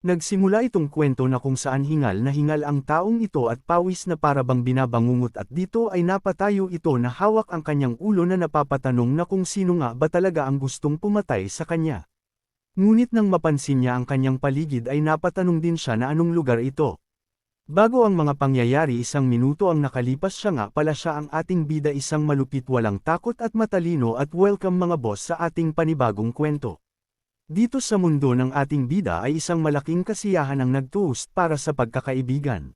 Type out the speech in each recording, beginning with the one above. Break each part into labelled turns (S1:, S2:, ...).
S1: Nagsimula itong kwento na kung saan hingal na hingal ang taong ito at pawis na para bang binabangungot at dito ay napatayo ito na hawak ang kanyang ulo na napapatanong na kung sino nga ba talaga ang gustong pumatay sa kanya. Ngunit nang mapansin niya ang kanyang paligid ay napatanong din siya na anong lugar ito. Bago ang mga pangyayari 1 minuto ang nakalipas siya nga pala siya ang ating bida isang malupit walang takot at matalino at welcome mga boss sa ating panibagong kwento. Dito sa mundo ng ating bida ay isang malaking kasiyahan ang nag-toast para sa pagkakaibigan.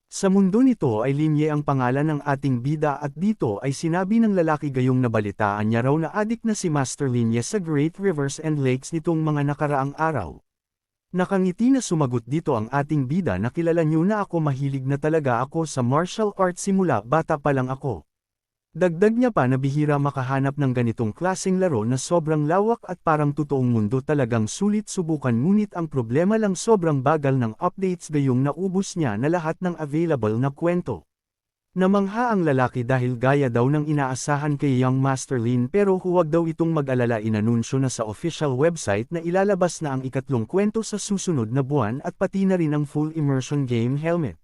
S1: Sa mundo nito ay Linye ang pangalan ng ating bida at dito ay sinabi ng lalaki gayong nabalitaan niya raw na adik na si Master Linye sa Great Rivers and Lakes nitong mga nakaraang araw. Nakangiti na sumagot dito ang ating bida na kilala niyo na ako mahilig na talaga ako sa martial arts simula bata pa lang ako. Dagdag niya pa na bihira makahanap ng ganitong klaseng laro na sobrang lawak at parang totoong mundo talagang sulit subukan ngunit ang problema lang sobrang bagal ng updates gayong naubos niya na lahat ng available na kwento. Namangha ang lalaki dahil gaya daw ng inaasahan kay Young Master Lin pero huwag daw itong mag-alala inanunsyo na sa official website na ilalabas na ang ikatlong kwento sa susunod na buwan at pati na rin ang full immersion game helmet.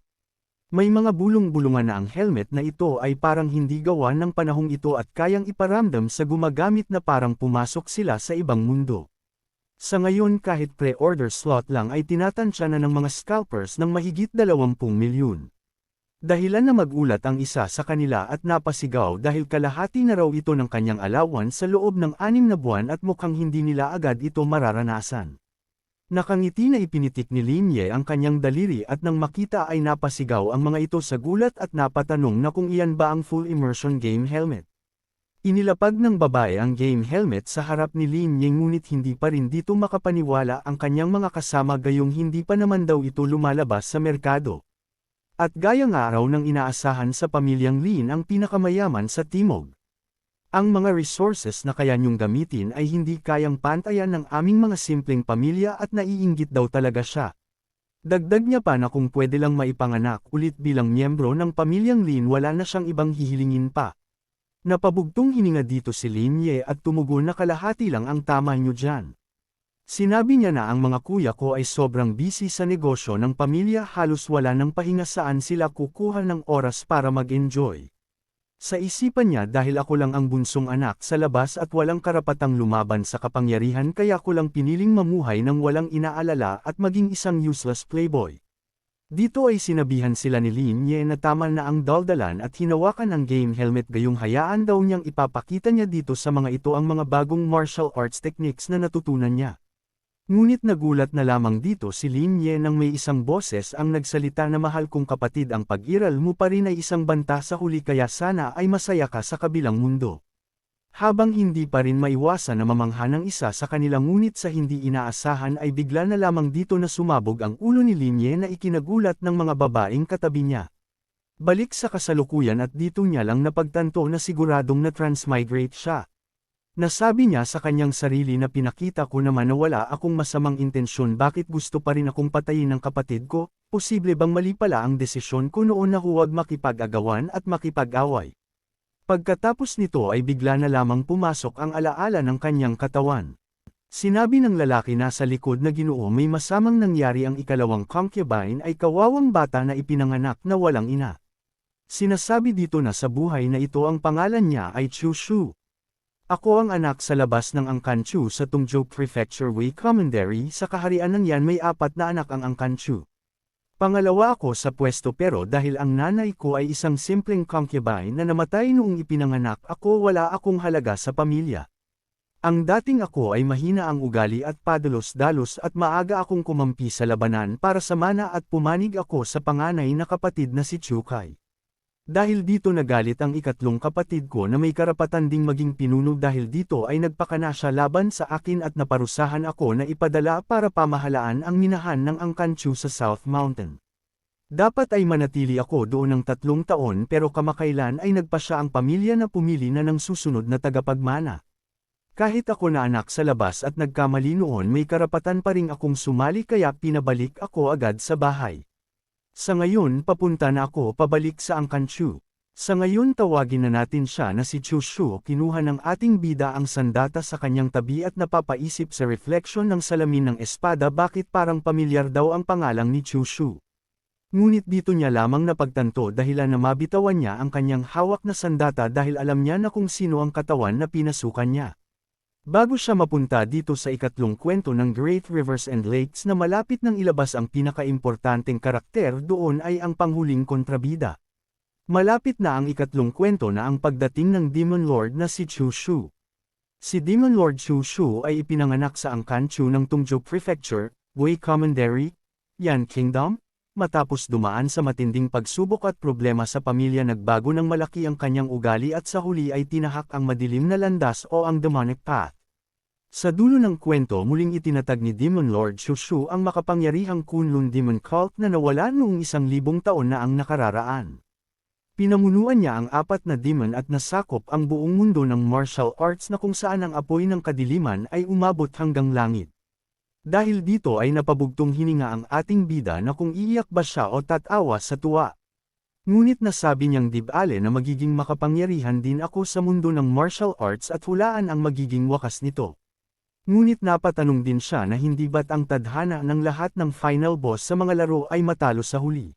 S1: May mga bulong-bulungan na ang helmet na ito ay parang hindi gawa ng panahong ito at kayang iparamdam sa gumagamit na parang pumasok sila sa ibang mundo. Sa ngayon kahit pre-order slot lang ay tinatansya na ng mga scalpers ng mahigit 20 milyon. Dahilan na magulat ang isa sa kanila at napasigaw dahil kalahati na raw ito ng kanyang allowance sa loob ng 6 na buwan at mukhang hindi nila agad ito mararanasan. Nakangiti na ipinitik ni Linye ang kanyang daliri at nang makita ay napasigaw ang mga ito sa gulat at napatanong na kung iyan ba ang full immersion game helmet. Inilapag ng babae ang game helmet sa harap ni Linye ngunit hindi pa rin dito makapaniwala ang kanyang mga kasama gayong hindi pa naman daw ito lumalabas sa merkado. At gaya nga raw ng inaasahan sa pamilyang Lin ang pinakamayaman sa Timog. Ang mga resources na kaya niyong gamitin ay hindi kayang pantayan ng aming mga simpleng pamilya at naiinggit daw talaga siya. Dagdag niya pa na kung pwede lang maipanganak ulit bilang miyembro ng pamilyang Lin wala na siyang ibang hihilingin pa. Napabugtong hininga dito si Linye at tumugon na kalahati lang ang tama niyo dyan. Sinabi niya na ang mga kuya ko ay sobrang busy sa negosyo ng pamilya halos wala ng pahinga saan sila kukuha ng oras para mag-enjoy. Sa isipan niya dahil ako lang ang bunsong anak sa labas at walang karapatang lumaban sa kapangyarihan kaya ko lang piniling mamuhay ng walang inaalala at maging isang useless playboy. Dito ay sinabihan sila ni Linye na tama na ang daldalan at hinawakan ang game helmet gayong hayaan daw niyang ipapakita niya dito sa mga ito ang mga bagong martial arts techniques na natutunan niya. Ngunit nagulat na lamang dito si Linye nang may isang boses ang nagsalita na mahal kong kapatid ang pag-iral mo pa rin ay isang banta sa huli kaya sana ay masaya ka sa kabilang mundo. Habang hindi pa rin maiwasan na mamangha ng isa sa kanilang ngunit sa hindi inaasahan ay bigla na lamang dito na sumabog ang ulo ni Linye na ikinagulat ng mga babaeng katabi niya. Balik sa kasalukuyan at dito niya lang napagtanto na siguradong na transmigrate siya. Nasabi niya sa kanyang sarili na pinakita ko naman na wala akong masamang intensyon bakit gusto pa rin akong patayin ng kapatid ko, posible bang mali pala ang desisyon ko noon na huwag makipag-agawan at makipag-away. Pagkatapos nito ay bigla na lamang pumasok ang alaala ng kanyang katawan. Sinabi ng lalaki na sa likod na Ginoo may masamang nangyari ang ikalawang concubine ay kawawang bata na ipinanganak na walang ina. Sinasabi dito na sa buhay na ito ang pangalan niya ay Chu Shu. Ako ang anak sa labas ng Angkan Chu sa Tungzhou Prefecture Wei Commandery sa kaharian ng yan may 4 na anak ang Angkan Chu. Pangalawa ako sa pwesto pero dahil ang nanay ko ay isang simpleng concubine na namatay noong ipinanganak ako wala akong halaga sa pamilya. Ang dating ako ay mahina ang ugali at padalos-dalos at maaga akong kumampi sa labanan para sa mana at pumanig ako sa panganay na kapatid na si Chu Kai. Dahil dito nagalit ang ikatlong kapatid ko na may karapatan ding maging pinuno dahil dito ay nagpakana siya laban sa akin at naparusahan ako na ipadala para pamahalaan ang minahan ng Angkan Chu sa South Mountain. Dapat ay manatili ako doon ng 3 taon pero kamakailan ay nagpasya ang pamilya na pumili na ng susunod na tagapagmana. Kahit ako na anak sa labas at nagkamali noon may karapatan pa ring akong sumali kaya pinabalik ako agad sa bahay. Sa ngayon papunta na ako pabalik sa Angkan Chu. Sa ngayon tawagin na natin siya na si Chushu. Kinuha ng ating bida ang sandata sa kanyang tabi at napapaisip sa refleksyon ng salamin ng espada bakit parang pamilyar daw ang pangalang ni Chushu. Ngunit dito niya lamang napagtanto dahilan na mabitawan niya ang kanyang hawak na sandata dahil alam niya na kung sino ang katawan na pinasukan niya. Bago siya mapunta dito sa ikatlong kwento ng Great Rivers and Lakes na malapit nang ilabas ang pinakaimportanteng karakter doon ay ang panghuling kontrabida. Malapit na ang ikatlong kwento na ang pagdating ng Demon Lord na si Chushu. Si Demon Lord Chushu ay ipinanganak sa Angkanchu ng Tungjo Prefecture, Wei Commandery, Yan Kingdom. Matapos dumaan sa matinding pagsubok at problema sa pamilya nagbago ng malaki ang kanyang ugali at sa huli ay tinahak ang madilim na landas o ang demonic path. Sa dulo ng kwento muling itinatag ni Demon Lord Chushu ang makapangyarihang Kunlun Demon Cult na nawala noong 1,000 taon na ang nakararaan. Pinamunuan niya ang 4 na demon at nasakop ang buong mundo ng martial arts na kung saan ang apoy ng kadiliman ay umabot hanggang langit. Dahil dito ay napabugtong hininga ang ating bida na kung iiyak ba siya o tatawa sa tuwa. Ngunit nasabi niyang dibale na magiging makapangyarihan din ako sa mundo ng martial arts at hulaan ang magiging wakas nito. Ngunit napatanong din siya na hindi ba't ang tadhana ng lahat ng final boss sa mga laro ay matalo sa huli.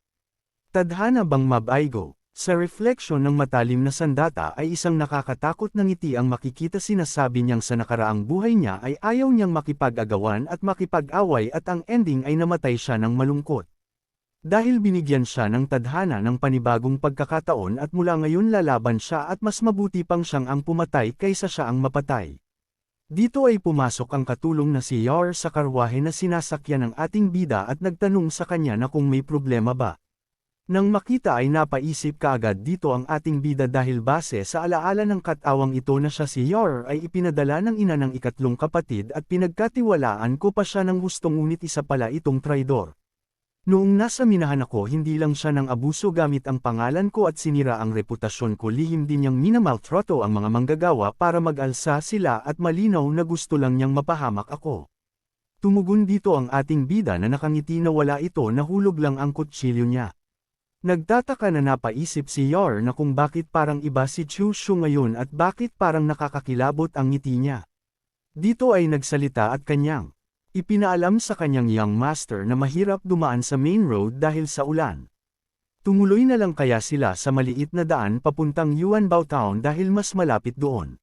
S1: Tadhana bang mabaigo? Sa refleksyon ng matalim na sandata ay isang nakakatakot na ngiti ang makikita sinasabi niyang sa nakaraang buhay niya ay ayaw niyang makipag-agawan at makipag-away at ang ending ay namatay siya ng malungkot. Dahil binigyan siya ng tadhana ng panibagong pagkakataon at mula ngayon lalaban siya at mas mabuti pang siyang ang pumatay kaysa siya ang mapatay. Dito ay pumasok ang katulong na si Yar sa karwahe na sinasakyan ng ating bida at nagtanong sa kanya na kung may problema ba. Nang makita ay napaisip kaagad dito ang ating bida dahil base sa alaala ng katawang ito na siya si Yar ay ipinadala ng ina ng ikatlong kapatid at pinagkatiwalaan ko pa siya ng gustong ngunit isa pala itong traidor. Noong nasa minahan ako hindi lang siya ng abuso gamit ang pangalan ko at sinira ang reputasyon ko lihim din niyang minamaltrato ang mga manggagawa para mag-alsa sila at malinaw na gusto lang niyang mapahamak ako. Tumugon dito ang ating bida na nakangiti na wala ito nahulog lang ang kutsilyo niya. Nagtataka na napaisip si Yar na kung bakit parang iba si Chushu ngayon at bakit parang nakakakilabot ang ngiti niya. Dito ay nagsalita at kanyang ipinaalam sa kanyang young master na mahirap dumaan sa main road dahil sa ulan. Tumuloy na lang kaya sila sa maliit na daan papuntang Yuanbao Town dahil mas malapit doon.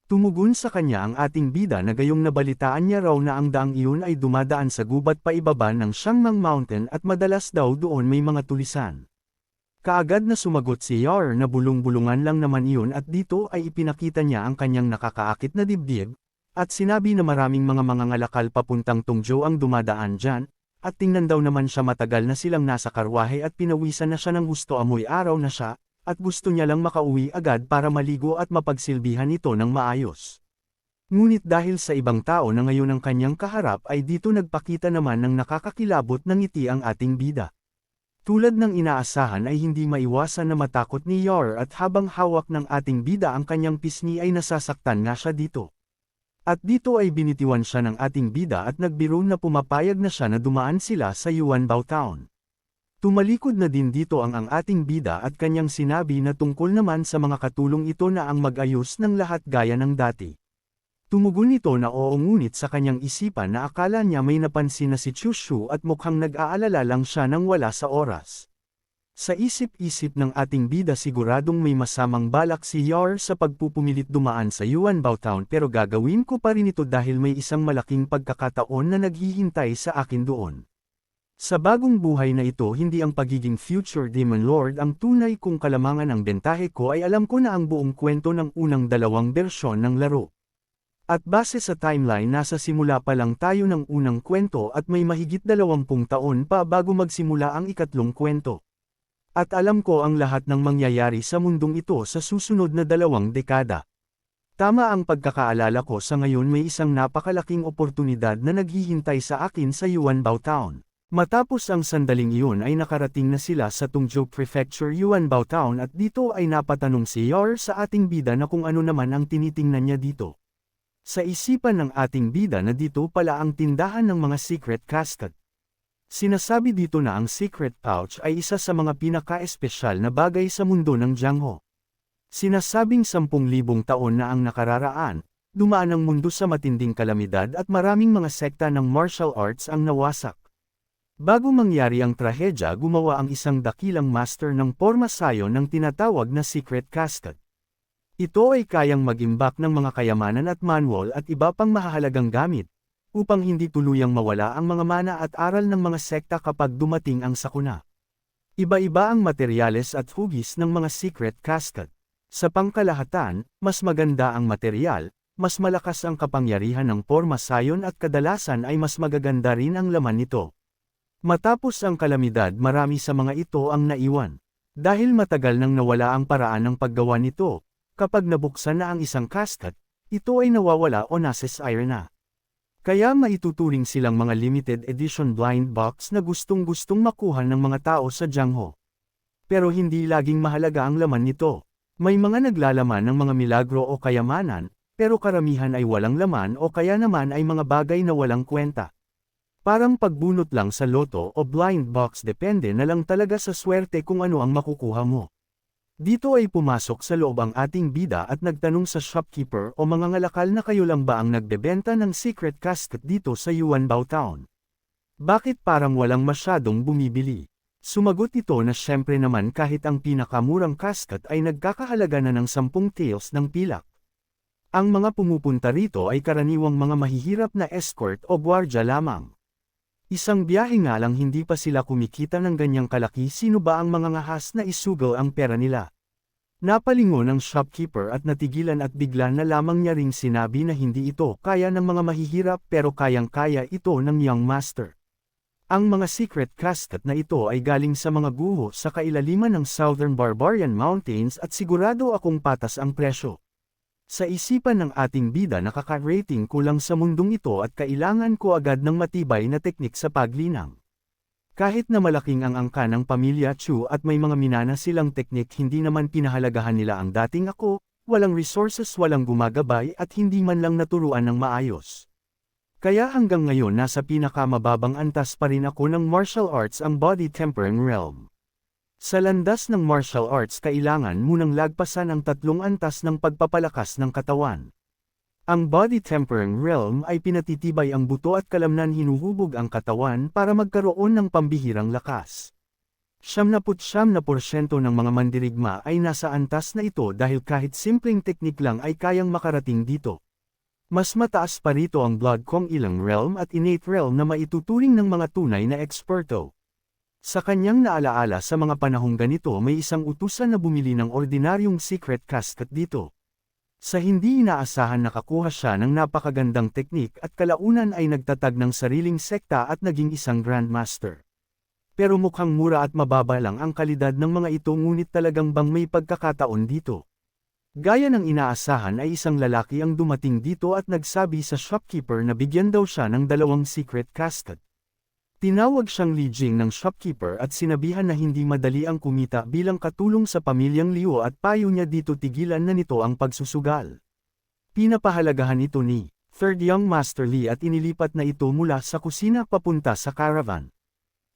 S1: Tumugon sa kanya ang ating bida na gayong nabalitaan niya raw na ang daang iyon ay dumadaan sa gubat paibaba ng Shangmang Mountain at madalas daw doon may mga tulisan. Kaagad na sumagot si Yar na bulong-bulungan lang naman iyon at dito ay ipinakita niya ang kanyang nakakaakit na dibdib, at sinabi na maraming mga mangangalakal papuntang Tungjo ang dumadaan dyan, at tingnan daw naman siya matagal na silang nasa karwahe at pinawisan na siya ng gusto amoy araw na siya, at gusto niya lang makauwi agad para maligo at mapagsilbihan ito ng maayos. Ngunit dahil sa ibang tao na ngayon ang kanyang kaharap ay dito nagpakita naman ng nakakakilabot na ngiti ang ating bida. Tulad ng inaasahan ay hindi maiwasan na matakot ni Yar at habang hawak ng ating bida ang kanyang pisngi ay nasasaktan nga siya dito. At dito ay binitiwan siya ng ating bida at nagbiro na pumapayag na siya na dumaan sila sa Yuanbao Town. Tumalikod na din dito ang ating bida at kanyang sinabi na tungkol naman sa mga katulong ito na ang mag-ayos ng lahat gaya ng dati. Tumugon ito na oo ngunit sa kanyang isipan na akala niya may napansin na si Chushu at mukhang nag-aalala lang siya nang wala sa oras. Sa isip-isip ng ating bida siguradong may masamang balak si Yar sa pagpupumilit dumaan sa Yuanbao Town pero gagawin ko pa rin ito dahil may isang malaking pagkakataon na naghihintay sa akin doon. Sa bagong buhay na ito hindi ang pagiging future Demon Lord ang tunay kong kalamangan ang bentahe ko ay alam ko na ang buong kwento ng unang dalawang bersyon ng laro. At base sa timeline nasa simula pa lang tayo ng unang kwento at may mahigit 20 taon pa bago magsimula ang ikatlong kwento. At alam ko ang lahat ng mangyayari sa mundong ito sa susunod na 2 dekada. Tama ang pagkakaalala ko sa ngayon may isang napakalaking oportunidad na naghihintay sa akin sa Yuanbao Town. Matapos ang sandaling iyon ay nakarating na sila sa Tungjo Prefecture Yuanbao Town at dito ay napatanong si Yar sa ating bida na kung ano naman ang tinitingnan niya dito. Sa isipan ng ating bida na dito pala ang tindahan ng mga secret casket. Sinasabi dito na ang secret pouch ay isa sa mga pinaka-espesyal na bagay sa mundo ng Jiangho. Sinasabing 10,000 taon na ang nakararaan, dumaan ang mundo sa matinding kalamidad at maraming mga sekta ng martial arts ang nawasak. Bago mangyari ang trahedya, gumawa ang isang dakilang master ng porma sayon ng tinatawag na secret casket. Ito ay kayang mag-imbak ng mga kayamanan at manual at iba pang mahahalagang gamit, upang hindi tuluyang mawala ang mga mana at aral ng mga sekta kapag dumating ang sakuna. Iba-iba ang materyales at hugis ng mga secret casket. Sa pangkalahatan, mas maganda ang material, mas malakas ang kapangyarihan ng porma sayon at kadalasan ay mas magaganda rin ang laman nito. Matapos ang kalamidad, marami sa mga ito ang naiwan. Dahil matagal nang nawala ang paraan ng paggawa nito, kapag nabuksan na ang isang casket, ito ay nawawala o nasesire na. Kaya maituturing silang mga limited edition blind box na gustong-gustong makuha ng mga tao sa Jiangho. Pero hindi laging mahalaga ang laman nito. May mga naglalaman ng mga milagro o kayamanan, pero karamihan ay walang laman o kaya naman ay mga bagay na walang kwenta. Parang pagbunot lang sa loto o blind box, depende na lang talaga sa swerte kung ano ang makukuha mo. Dito ay pumasok sa loob ang ating bida at nagtanong sa shopkeeper o mga ngalakal na kayo lang ba ang nagbebenta ng secret casket dito sa Yuanbao Town? Bakit parang walang masyadong bumibili? Sumagot ito na syempre naman kahit ang pinakamurang casket ay nagkakahalaga na ng 10 taels ng pilak. Ang mga pumupunta rito ay karaniwang mga mahihirap na escort o gwardya lamang. Isang biyahe nga lang hindi pa sila kumikita ng ganyang kalaki, sino ba ang mga ngahas na isugal ang pera nila? Napalingon ang shopkeeper at natigilan at bigla na lamang niya ring sinabi na hindi ito kaya ng mga mahihirap pero kayang-kaya ito ng young master. Ang mga secret casket na ito ay galing sa mga guho sa kailaliman ng Southern Barbarian Mountains at sigurado akong patas ang presyo. Sa isipan ng ating bida, nakaka-rating ko lang sa mundong ito at kailangan ko agad ng matibay na teknik sa paglinang. Kahit na malaking ang angka ng pamilya Chu at may mga minana silang teknik, hindi naman pinahalagahan nila ang dating ako, walang resources, walang gumagabay at hindi man lang naturuan ng maayos. Kaya hanggang ngayon nasa pinakamababang antas pa rin ako ng martial arts, ang body tempering realm. Sa landas ng martial arts, kailangan munang lagpasan ang 3 antas ng pagpapalakas ng katawan. Ang body tempering realm ay pinatitibay ang buto at kalamnan, hinuhubog ang katawan para magkaroon ng pambihirang lakas. 99% ng mga mandirigma ay nasa antas na ito dahil kahit simpleng teknik lang ay kayang makarating dito. Mas mataas pa rito ang blood kong ilang realm at innate realm na maituturing ng mga tunay na eksperto. Sa kanyang naalaala, sa mga panahong ganito may isang utusan na bumili ng ordinaryong secret casket dito. Sa hindi inaasahan nakakuha siya ng napakagandang teknik at kalaunan ay nagtatag ng sariling sekta at naging isang grandmaster. Pero mukhang mura at mababa lang ang kalidad ng mga ito, ngunit talagang bang may pagkakataon dito? Gaya ng inaasahan ay isang lalaki ang dumating dito at nagsabi sa shopkeeper na bigyan daw siya ng 2 secret casket. Tinawag siyang Li Jing ng shopkeeper at sinabihan na hindi madali ang kumita bilang katulong sa pamilyang Liu at payo niya dito tigilan na nito ang pagsusugal. Pinapahalagahan ito ni Third Young Master Li at inilipat na ito mula sa kusina papunta sa caravan.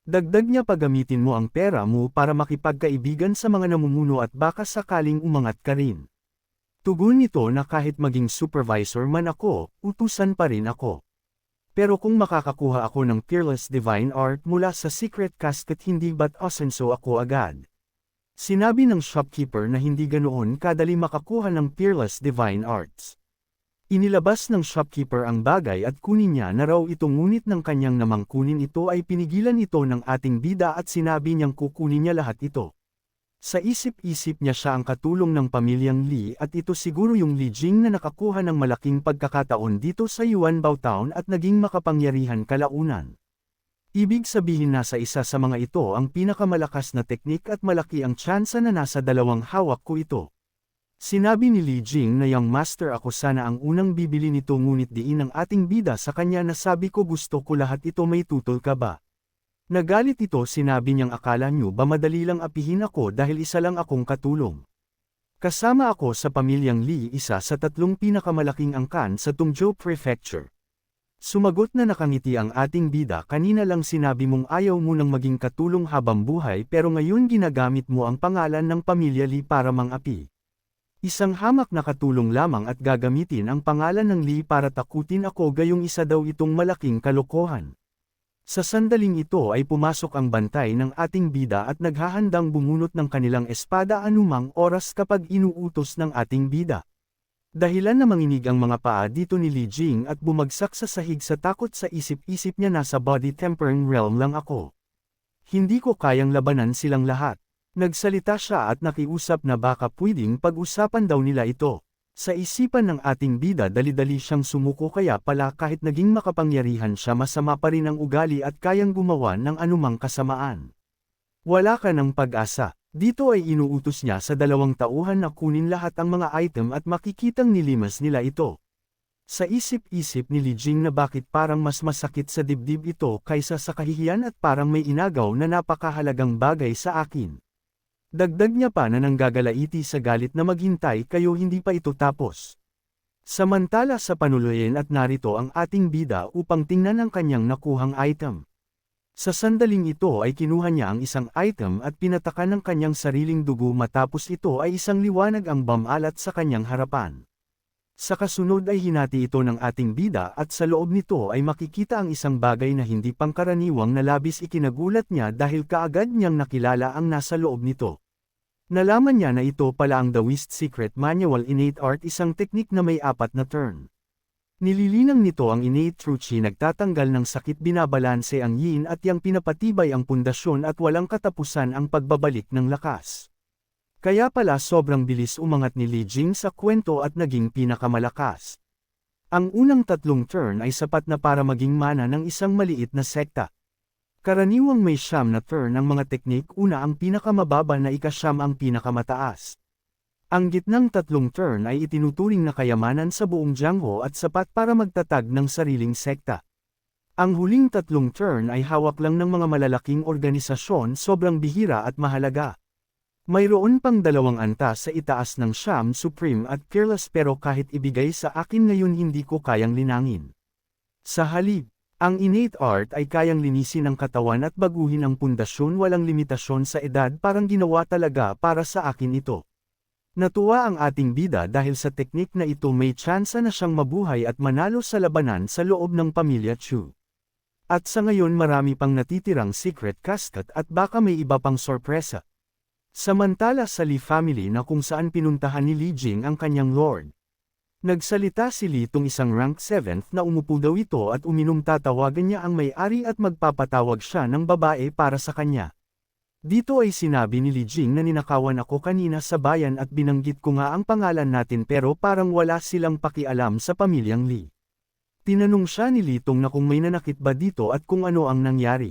S1: Dagdag niya, pagamitin mo ang pera mo para makipagkaibigan sa mga namumuno at baka sakaling umangat ka rin. Tugon nito na kahit maging supervisor man ako, utusan pa rin ako. Pero kung makakakuha ako ng Peerless Divine Art mula sa secret casket, hindi ba't asenso ako agad? Sinabi ng shopkeeper na hindi ganoon kadali makakuha ng Peerless Divine Arts. Inilabas ng shopkeeper ang bagay at kunin niya na raw ito, ngunit ng kanyang namang kunin ito ay pinigilan ito ng ating bida at sinabi niyang kukunin niya lahat ito. Sa isip-isip niya siya ang katulong ng pamilyang Li at ito siguro yung Li Jing na nakakuha ng malaking pagkakataon dito sa Yuanbao Town at naging makapangyarihan kalaunan. Ibig sabihin nasa isa sa mga ito ang pinakamalakas na teknik at malaki ang tsansa na nasa 2 hawak ko ito. Sinabi ni Li Jing na young master, ako sana ang unang bibili nito, ngunit diin ng ating bida sa kanya na sabi ko gusto ko lahat ito, may tutol ka ba? Nagalit ito, sinabi niyang akala niyo ba madali lang apihin ako dahil isa lang akong katulong. Kasama ako sa pamilyang Li, isa sa 3 pinakamalaking angkan sa Tungzhou Prefecture. Sumagot na nakangiti ang ating bida, kanina lang sinabi mong ayaw mo nang maging katulong habang buhay pero ngayon ginagamit mo ang pangalan ng pamilya Lee para mang-api. Isang hamak na katulong lamang at gagamitin ang pangalan ng Lee para takutin ako, gayong isa daw itong malaking kalokohan. Sa sandaling ito ay pumasok ang bantay ng ating bida at naghahandang bumunot ng kanilang espada anumang oras kapag inuutos ng ating bida. Dahilan na manginig ang mga paa dito ni Li Jing at bumagsak sa sahig sa takot, sa isip-isip niya nasa body tempering realm lang ako. Hindi ko kayang labanan silang lahat. Nagsalita siya at nakiusap na baka pwedeng pag-usapan daw nila ito. Sa isipan ng ating bida dali-dali siyang sumuko, kaya pala kahit naging makapangyarihan siya masama pa rin ang ugali at kayang gumawa ng anumang kasamaan. Wala ka ng pag-asa. Dito ay inuutos niya sa 2 tauhan na kunin lahat ang mga item at makikitang nilimas nila ito. Sa isip-isip ni Li Jing na bakit parang mas masakit sa dibdib ito kaysa sa kahihiyan at parang may inagaw na napakahalagang bagay sa akin. Dagdag niya pa na nanggagalaiti sa galit na maghintay kayo, hindi pa ito tapos. Samantala sa panuluyin at narito ang ating bida upang tingnan ang kanyang nakuhang item. Sa sandaling ito ay kinuha niya ang isang item at pinatakan ng kanyang sariling dugo, matapos ito ay isang liwanag ang bamalat sa kanyang harapan. Sa kasunod ay hinati ito ng ating bida at sa loob nito ay makikita ang isang bagay na hindi pangkaraniwang na labis ikinagulat niya dahil kaagad niyang nakilala ang nasa loob nito. Nalaman niya na ito pala ang Taoist Secret Manual Innate Art, isang teknik na may 4 na turn. Nililinang nito ang innate truth, nagtatanggal ng sakit, binabalanse ang yin at yang, pinapatibay ang pundasyon at walang katapusan ang pagbabalik ng lakas. Kaya pala sobrang bilis umangat ni Li Jing sa kwento at naging pinakamalakas. Ang unang 3 turn ay sapat na para maging mana ng isang maliit na sekta. Karaniwang may 9 na turn ang mga teknik, una ang pinakamababa na ika-9 ang pinakamataas. Ang gitnang 3 turn ay itinuturing na kayamanan sa buong Jiangho at sapat para magtatag ng sariling sekta. Ang huling 3 turn ay hawak lang ng mga malalaking organisasyon, sobrang bihira at mahalaga. Mayroon pang 2 antas sa itaas ng Sham Supreme at Fearless, pero kahit ibigay sa akin ngayon hindi ko kayang linangin. Sa halip, ang innate art ay kayang linisin ang katawan at baguhin ang pundasyon, walang limitasyon sa edad, parang ginawa talaga para sa akin ito. Natuwa ang ating bida dahil sa teknik na ito may tsansa na siyang mabuhay at manalo sa labanan sa loob ng pamilya Chu. At sa ngayon marami pang natitirang secret casket at baka may iba pang sorpresa. Samantala sa Li family na kung saan pinuntahan ni Li Jing ang kanyang lord. Nagsalita si Li Tong, isang rank 7th na umupo daw ito at uminom, tatawagan niya ang may-ari at magpapatawag siya ng babae para sa kanya. Dito ay sinabi ni Li Jing na ninakawan ako kanina sa bayan at binanggit ko nga ang pangalan natin pero parang wala silang pakialam sa pamilyang Li. Tinanong siya ni Li Tong na kung may nanakit ba dito at kung ano ang nangyari.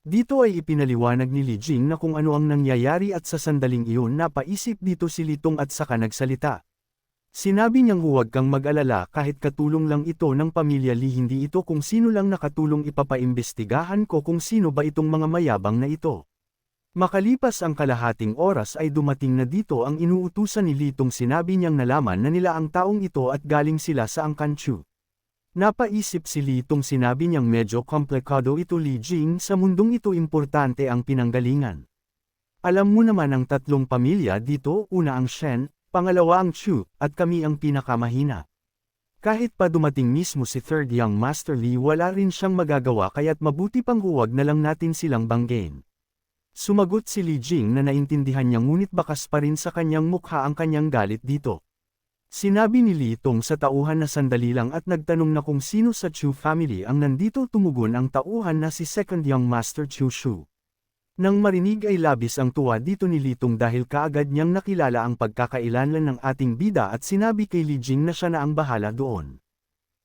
S1: Dito ay ipinaliwanag ni Li Jing na kung ano ang nangyayari at sa sandaling iyon napaisip dito si Li Tong at saka nagsalita. Sinabi niyang huwag kang mag-alala, kahit katulong lang ito ng pamilya Li, hindi ito kung sino lang nakatulong, ipapaimbestigahan ko kung sino ba itong mga mayabang na ito. Makalipas ang kalahating oras ay dumating na dito ang inuutusan ni Li Tong, sinabi niyang nalaman na nila ang taong ito at galing sila sa Angkanchu. Napaisip si Li Tong, sinabi niyang medyo komplikado ito Li Jing, sa mundong ito importante ang pinanggalingan. Alam mo naman ang 3 pamilya dito, una ang Shen, pangalawa ang Chu, at kami ang pinakamahina. Kahit pa dumating mismo si Third Young Master Li, wala rin siyang magagawa, kaya't mabuti pang huwag na lang natin silang banggain. Sumagot si Li Jing na naintindihan niya, ngunit bakas pa rin sa kanyang mukha ang kanyang galit dito. Sinabi ni Li Tong sa tauhan na sandali lang at nagtanong na kung sino sa Chu family ang nandito. Tumugon ang tauhan na si Second Young Master Chu Shu. Nang marinig ay labis ang tuwa dito ni Li Tong dahil kaagad niyang nakilala ang pagkakailanlan ng ating bida at sinabi kay Li Jing na siya na ang bahala doon.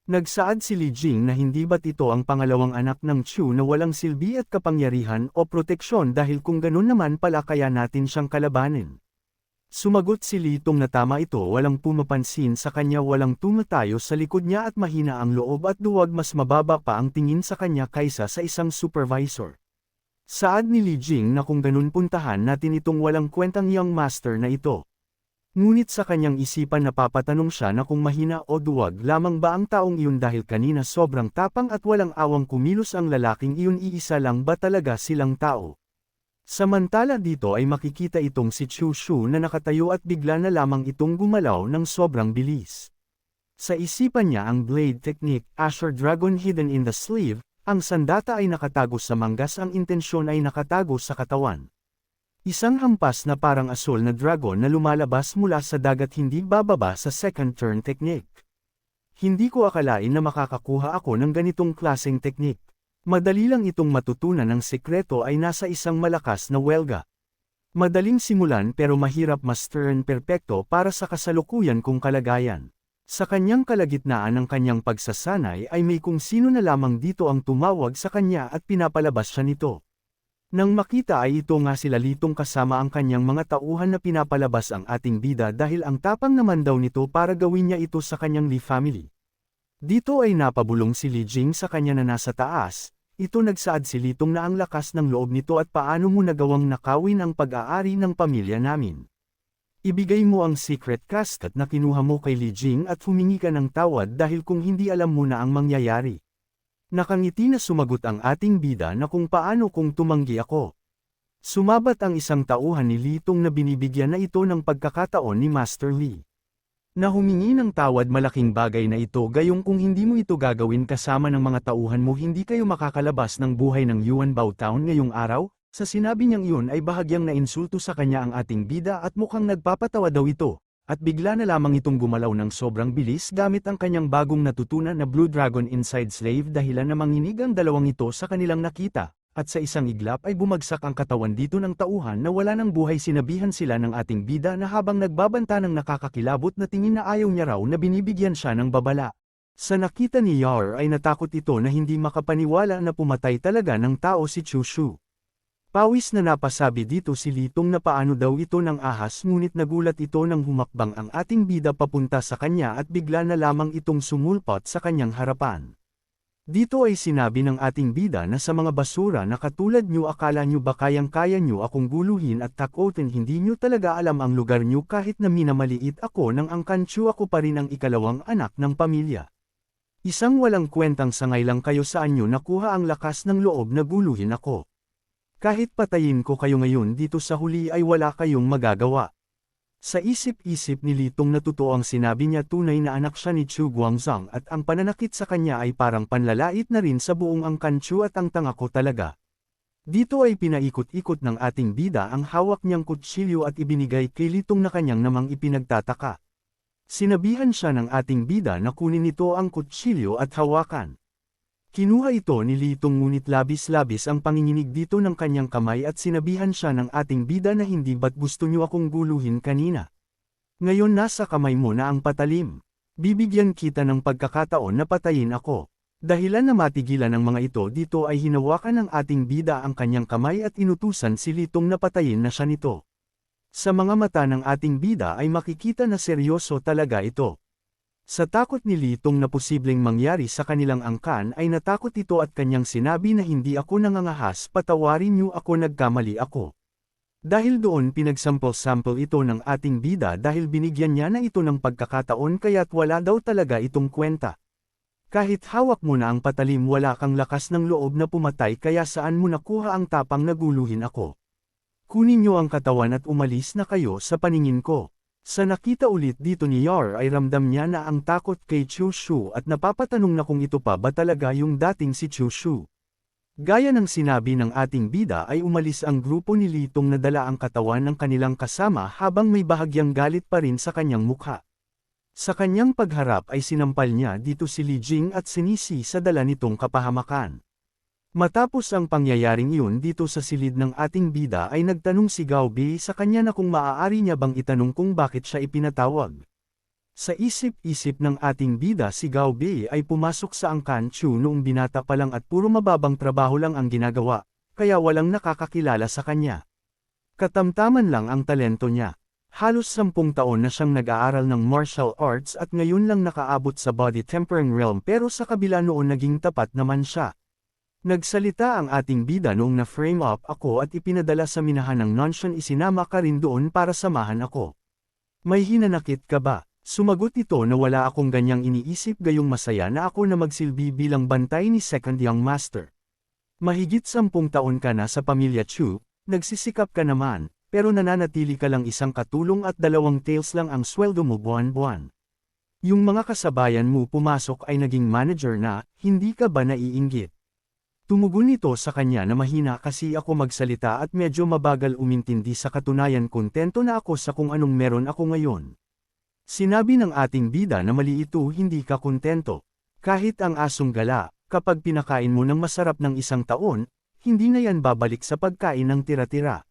S1: Nagsaad si Li Jing na hindi ba't ito ang pangalawang anak ng Chu na walang silbi at kapangyarihan o proteksyon, dahil kung ganun naman pala kaya natin siyang kalabanin. Sumagot si Li Tong na tama ito, walang pumapansin sa kanya, walang tumatayo sa likod niya at mahina ang loob at duwag, mas mababa pa ang tingin sa kanya kaysa sa isang supervisor. Saad ni Li Jing na kung ganun puntahan natin itong walang kwentang young master na ito. Ngunit sa kanyang isipan napapatanong siya na kung mahina o duwag lamang ba ang taong iyon dahil kanina sobrang tapang at walang awang kumilos ang lalaking iyon, iisa lang ba talaga silang tao? Samantala dito ay makikita itong si Chu Shu na nakatayo at bigla na lamang itong gumalaw ng sobrang bilis. Sa isipan niya ang blade technique, Azure Dragon hidden in the sleeve, ang sandata ay nakatago sa manggas, ang intensyon ay nakatago sa katawan. Isang hampas na parang asul na dragon na lumalabas mula sa dagat hindi bababa sa second turn technique. Hindi ko akalain na makakakuha ako ng ganitong klaseng technique. Madali lang itong matutunan, ng sekreto ay nasa isang malakas na welga. Madaling simulan pero mahirap masterin perpekto para sa kasalukuyan kong kalagayan. Sa kanyang kalagitnaan ng kanyang pagsasanay ay may kung sino na lamang dito ang tumawag sa kanya at pinapalabas siya nito. Nang makita ay ito nga sila Litong kasama ang kanyang mga tauhan na pinapalabas ang ating bida dahil ang tapang naman daw nito para gawin niya ito sa kanyang Li family. Dito ay napabulong si Li Jing sa kanya na nasa taas. Ito nagsaad si Litong na ang lakas ng loob nito at paano mo nagawang nakawin ang pag-aari ng pamilya namin. Ibigay mo ang secret casket na kinuha mo kay Li Jing at humingi ka ng tawad dahil kung hindi alam mo na ang mangyayari. Nakangiti na sumagot ang ating bida na kung paano kung tumanggi ako. Sumabat ang isang tauhan ni Litong na binibigyan na ito ng pagkakataon ni Master Li. Na humingi ng tawad, malaking bagay na ito, gayong kung hindi mo ito gagawin kasama ng mga tauhan mo hindi kayo makakalabas ng buhay ng Yuanbao Town ngayong araw. Sa sinabi niyang iyon ay bahagyang nainsulto sa kanya ang ating bida at mukhang nagpapatawa daw ito, at bigla na lamang itong gumalaw ng sobrang bilis gamit ang kanyang bagong natutunan na Blue Dragon Inside Slave, dahilan na manginig ang dalawang ito sa kanilang nakita, at sa isang iglap ay bumagsak ang katawan dito ng tauhan na wala ng buhay. Sinabihan sila ng ating bida na habang nagbabanta ng nakakakilabot na tingin na ayaw niya raw na binibigyan siya ng babala. Sa nakita ni Yar ay natakot ito na hindi makapaniwala na pumatay talaga ng tao si Chu Shu. Pawis na napasabi dito si Litong na paano daw ito ng ahas, ngunit nagulat ito nang humakbang ang ating bida papunta sa kanya at bigla na lamang itong sumulpot sa kanyang harapan. Dito ay sinabi ng ating bida na sa mga basura na katulad nyo, akala nyo ba kayang-kaya nyo akong guluhin at takotin? Hindi nyo talaga alam ang lugar nyo. Kahit na minamaliit ako ng angkanchu, ako pa rin ang ikalawang anak ng pamilya. Isang walang kwentang sangay lang kayo, saan nyo nakuha ang lakas ng loob na guluhin ako? Kahit patayin ko kayo ngayon dito sa huli ay wala kayong magagawa. Sa isip-isip ni Litong na totoo ang sinabi niya, tunay na anak siya ni Chu Guangzhang at ang pananakit sa kanya ay parang panlalait na rin sa buong angkanchu at ang tanga ko talaga. Dito ay pinaikot-ikot ng ating bida ang hawak niyang kutsilyo at ibinigay kay Litong na kanyang namang ipinagtataka. Sinabihan siya ng ating bida na kunin nito ang kutsilyo at hawakan. Kinuha ito ni Litong ngunit labis-labis ang panginginig dito ng kanyang kamay at sinabihan siya ng ating bida na hindi ba't gusto niyo akong guluhin kanina? Ngayon nasa kamay mo na ang patalim. Bibigyan kita ng pagkakataon na patayin ako. Dahilan na matigilan ng mga ito dito ay hinawakan ng ating bida ang kanyang kamay at inutusan si Litong na patayin na siya nito. Sa mga mata ng ating bida ay makikita na seryoso talaga ito. Sa takot ni Litong na posibleng mangyari sa kanilang angkan ay natakot ito at kanyang sinabi na hindi ako nangangahas, patawarin niyo ako, nagkamali ako. Dahil doon pinagsample-sample ito ng ating bida dahil binigyan niya na ito ng pagkakataon kaya't wala daw talaga itong kwenta. Kahit hawak mo na ang patalim wala kang lakas ng loob na pumatay, kaya saan mo nakuha ang tapang na guluhin ako? Kunin niyo ang katawan at umalis na kayo sa paningin ko. Sa nakita ulit dito ni Yar ay ramdam niya na ang takot kay Chu Shu at napapatanong na kung ito pa ba talaga yung dating si Chu Shu. Gaya ng sinabi ng ating bida ay umalis ang grupo ni Litong na dala ang katawan ng kanilang kasama habang may bahagyang galit pa rin sa kanyang mukha. Sa kanyang pagharap ay sinampal niya dito si Li Jing at sinisi sa dala nitong kapahamakan. Matapos ang pangyayaring iyon dito sa silid ng ating bida ay nagtanong si Gao Bei sa kanya na kung maaari niya bang itanong kung bakit siya ipinatawag. Sa isip-isip ng ating bida si Gao Bei ay pumasok sa angkanchu noong binata pa lang at puro mababang trabaho lang ang ginagawa, kaya walang nakakakilala sa kanya. Katamtaman lang ang talento niya. Halos 10 taon na siyang nag-aaral ng martial arts at ngayon lang nakaabot sa body tempering realm, pero sa kabila noon naging tapat naman siya. Nagsalita ang ating bida noong na-frame up ako at ipinadala sa minahan ng Nanshan, isinama ka rin doon para samahan ako. May hinanakit ka ba? Sumagot ito na wala akong ganyang iniisip gayong masaya na ako na magsilbi bilang bantay ni Second Young Master. Mahigit 10 taon ka na sa pamilya Chu, nagsisikap ka naman, pero nananatili ka lang isang katulong at 2 taels lang ang sweldo mo buwan-buwan. Yung mga kasabayan mo pumasok ay naging manager na, hindi ka ba naiinggit? Tumugon ito sa kanya na mahina kasi ako magsalita at medyo mabagal umintindi sa katunayan kontento na ako sa kung anong meron ako ngayon. Sinabi ng ating bida na mali ito hindi ka kontento. Kahit ang asong gala, kapag pinakain mo ng masarap ng 1 taon, hindi na yan babalik sa pagkain ng tira-tira.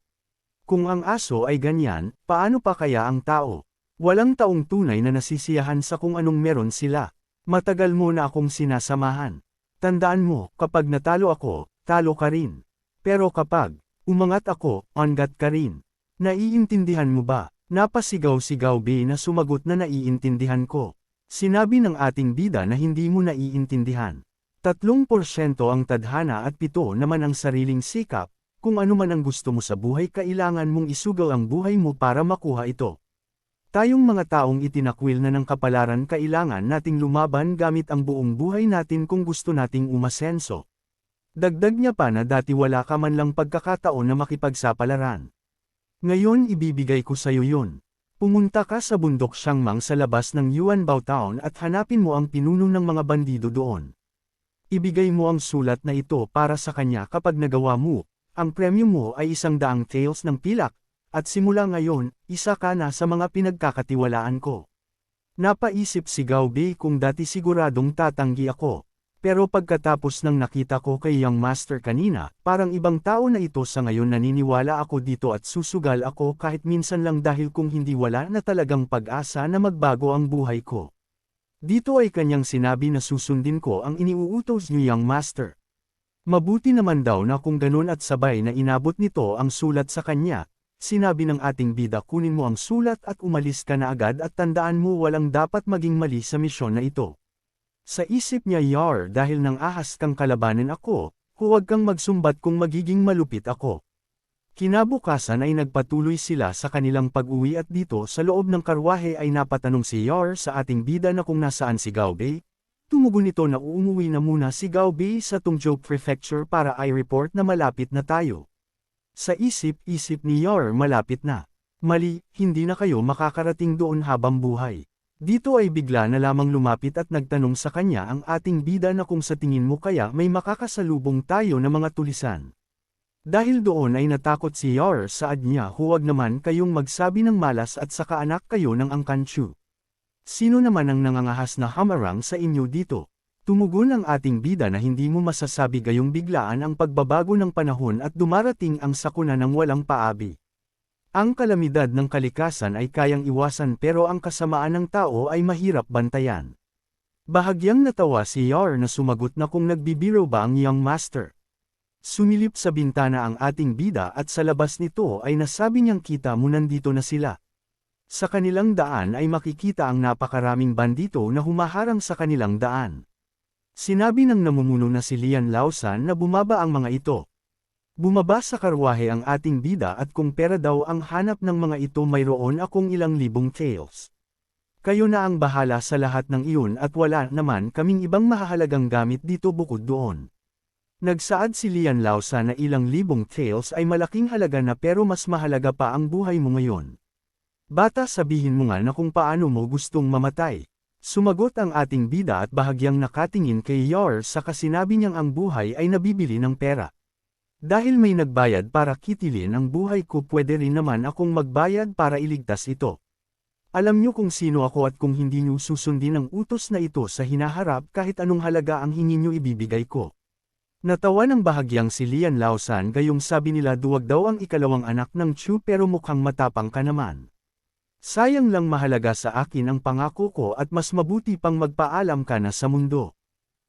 S1: Kung ang aso ay ganyan, paano pa kaya ang tao? Walang taong tunay na nasisiyahan sa kung anong meron sila. Matagal mo na akong sinasamahan. Tandaan mo, kapag natalo ako, talo ka rin. Pero kapag umangat ako, angat ka rin. Naiintindihan mo ba? Napasigaw-sigaw B na sumagot na naiintindihan ko. Sinabi ng ating bida na hindi mo naiintindihan. 3% ang tadhana at 7 naman ang sariling sikap. Kung ano man ang gusto mo sa buhay kailangan mong isugal ang buhay mo para makuha ito. Tayong mga taong itinakwil na ng kapalaran kailangan nating lumaban gamit ang buong buhay natin kung gusto nating umasenso. Dagdag niya pa na dati wala ka man lang pagkakataon na makipagsapalaran. Ngayon ibibigay ko sa'yo yun. Pumunta ka sa bundok Xiangmang sa labas ng Yuanbao Town at hanapin mo ang pinuno ng mga bandido doon. Ibigay mo ang sulat na ito para sa kanya kapag nagawa mo. Ang premyo mo ay 100 taels ng pilak, at simula ngayon, isa ka na sa mga pinagkakatiwalaan ko. Napaisip si Gao Bei kung dati siguradong tatanggi ako. Pero pagkatapos ng nakita ko kay Young Master kanina, parang ibang tao na ito sa ngayon naniniwala ako dito at susugal ako kahit minsan lang dahil kung hindi wala na talagang pag-asa na magbago ang buhay ko. Dito ay kanyang sinabi na susundin ko ang iniuutos ni Young Master. Mabuti naman daw na kung ganun at sabay na inabot nito ang sulat sa kanya, sinabi ng ating bida kunin mo ang sulat at umalis ka na agad at tandaan mo walang dapat maging mali sa misyon na ito. Sa isip niya yar dahil nang ahas kang kalabanin ako, huwag kang magsumbat kung magiging malupit ako. Kinabukasan ay nagpatuloy sila sa kanilang pag-uwi at dito sa loob ng karwahe ay napatanong si Yar sa ating bida na kung nasaan si Gao Bei. Tumugon ito na uuwi na muna si Gao Bei sa Tongzhou Prefecture para i-report na malapit na tayo. Sa isip-isip ni Yar malapit na. Mali, hindi na kayo makakarating doon habang buhay. Dito ay bigla na lamang lumapit at nagtanong sa kanya ang ating bida na kung sa tingin mo kaya may makakasalubong tayo na mga tulisan. Dahil doon ay natakot si Yar saad niya huwag naman kayong magsabi ng malas at saka anak kayo ng Angkan Chu. Sino naman ang nangangahas na hamarang sa inyo dito? Tumugon ang ating bida na hindi mo masasabi gayong biglaan ang pagbabago ng panahon at dumarating ang sakuna ng walang paabi. Ang kalamidad ng kalikasan ay kayang iwasan pero ang kasamaan ng tao ay mahirap bantayan. Bahagyang natawa si Yar na sumagot na kung nagbibiro ba ang Young Master. Sumilip sa bintana ang ating bida at sa labas nito ay nasabi niyang kita mo nandito na sila. Sa kanilang daan ay makikita ang napakaraming bandito na humaharang sa kanilang daan. Sinabi ng namumuno na si Lian Laosan na bumaba ang mga ito. Bumaba sa karwahe ang ating bida at kung pera daw ang hanap ng mga ito mayroon akong ilang libong taels. Kayo na ang bahala sa lahat ng iyon at wala naman kaming ibang mahahalagang gamit dito bukod doon. Nagsaad si Lian Laosan na ilang libong taels ay malaking halaga na pero mas mahalaga pa ang buhay mo ngayon. Bata sabihin mo nga na kung paano mo gustong mamatay. Sumagot ang ating bida at bahagyang nakatingin kay Yar sa kasinabi niyang ang buhay ay nabibili ng pera. Dahil may nagbayad para kitilin ang buhay ko pwede rin naman akong magbayad para iligtas ito. Alam niyo kung sino ako at kung hindi niyo susundin ang utos na ito sa hinaharap kahit anong halaga ang hingin niyo ibibigay ko. Natawa ng bahagyang si Lian Laosan gayong sabi nila duwag daw ang ikalawang anak ng Chu pero mukhang matapang ka naman. Sayang lang mahalaga sa akin ang pangako ko at mas mabuti pang magpaalam ka na sa mundo.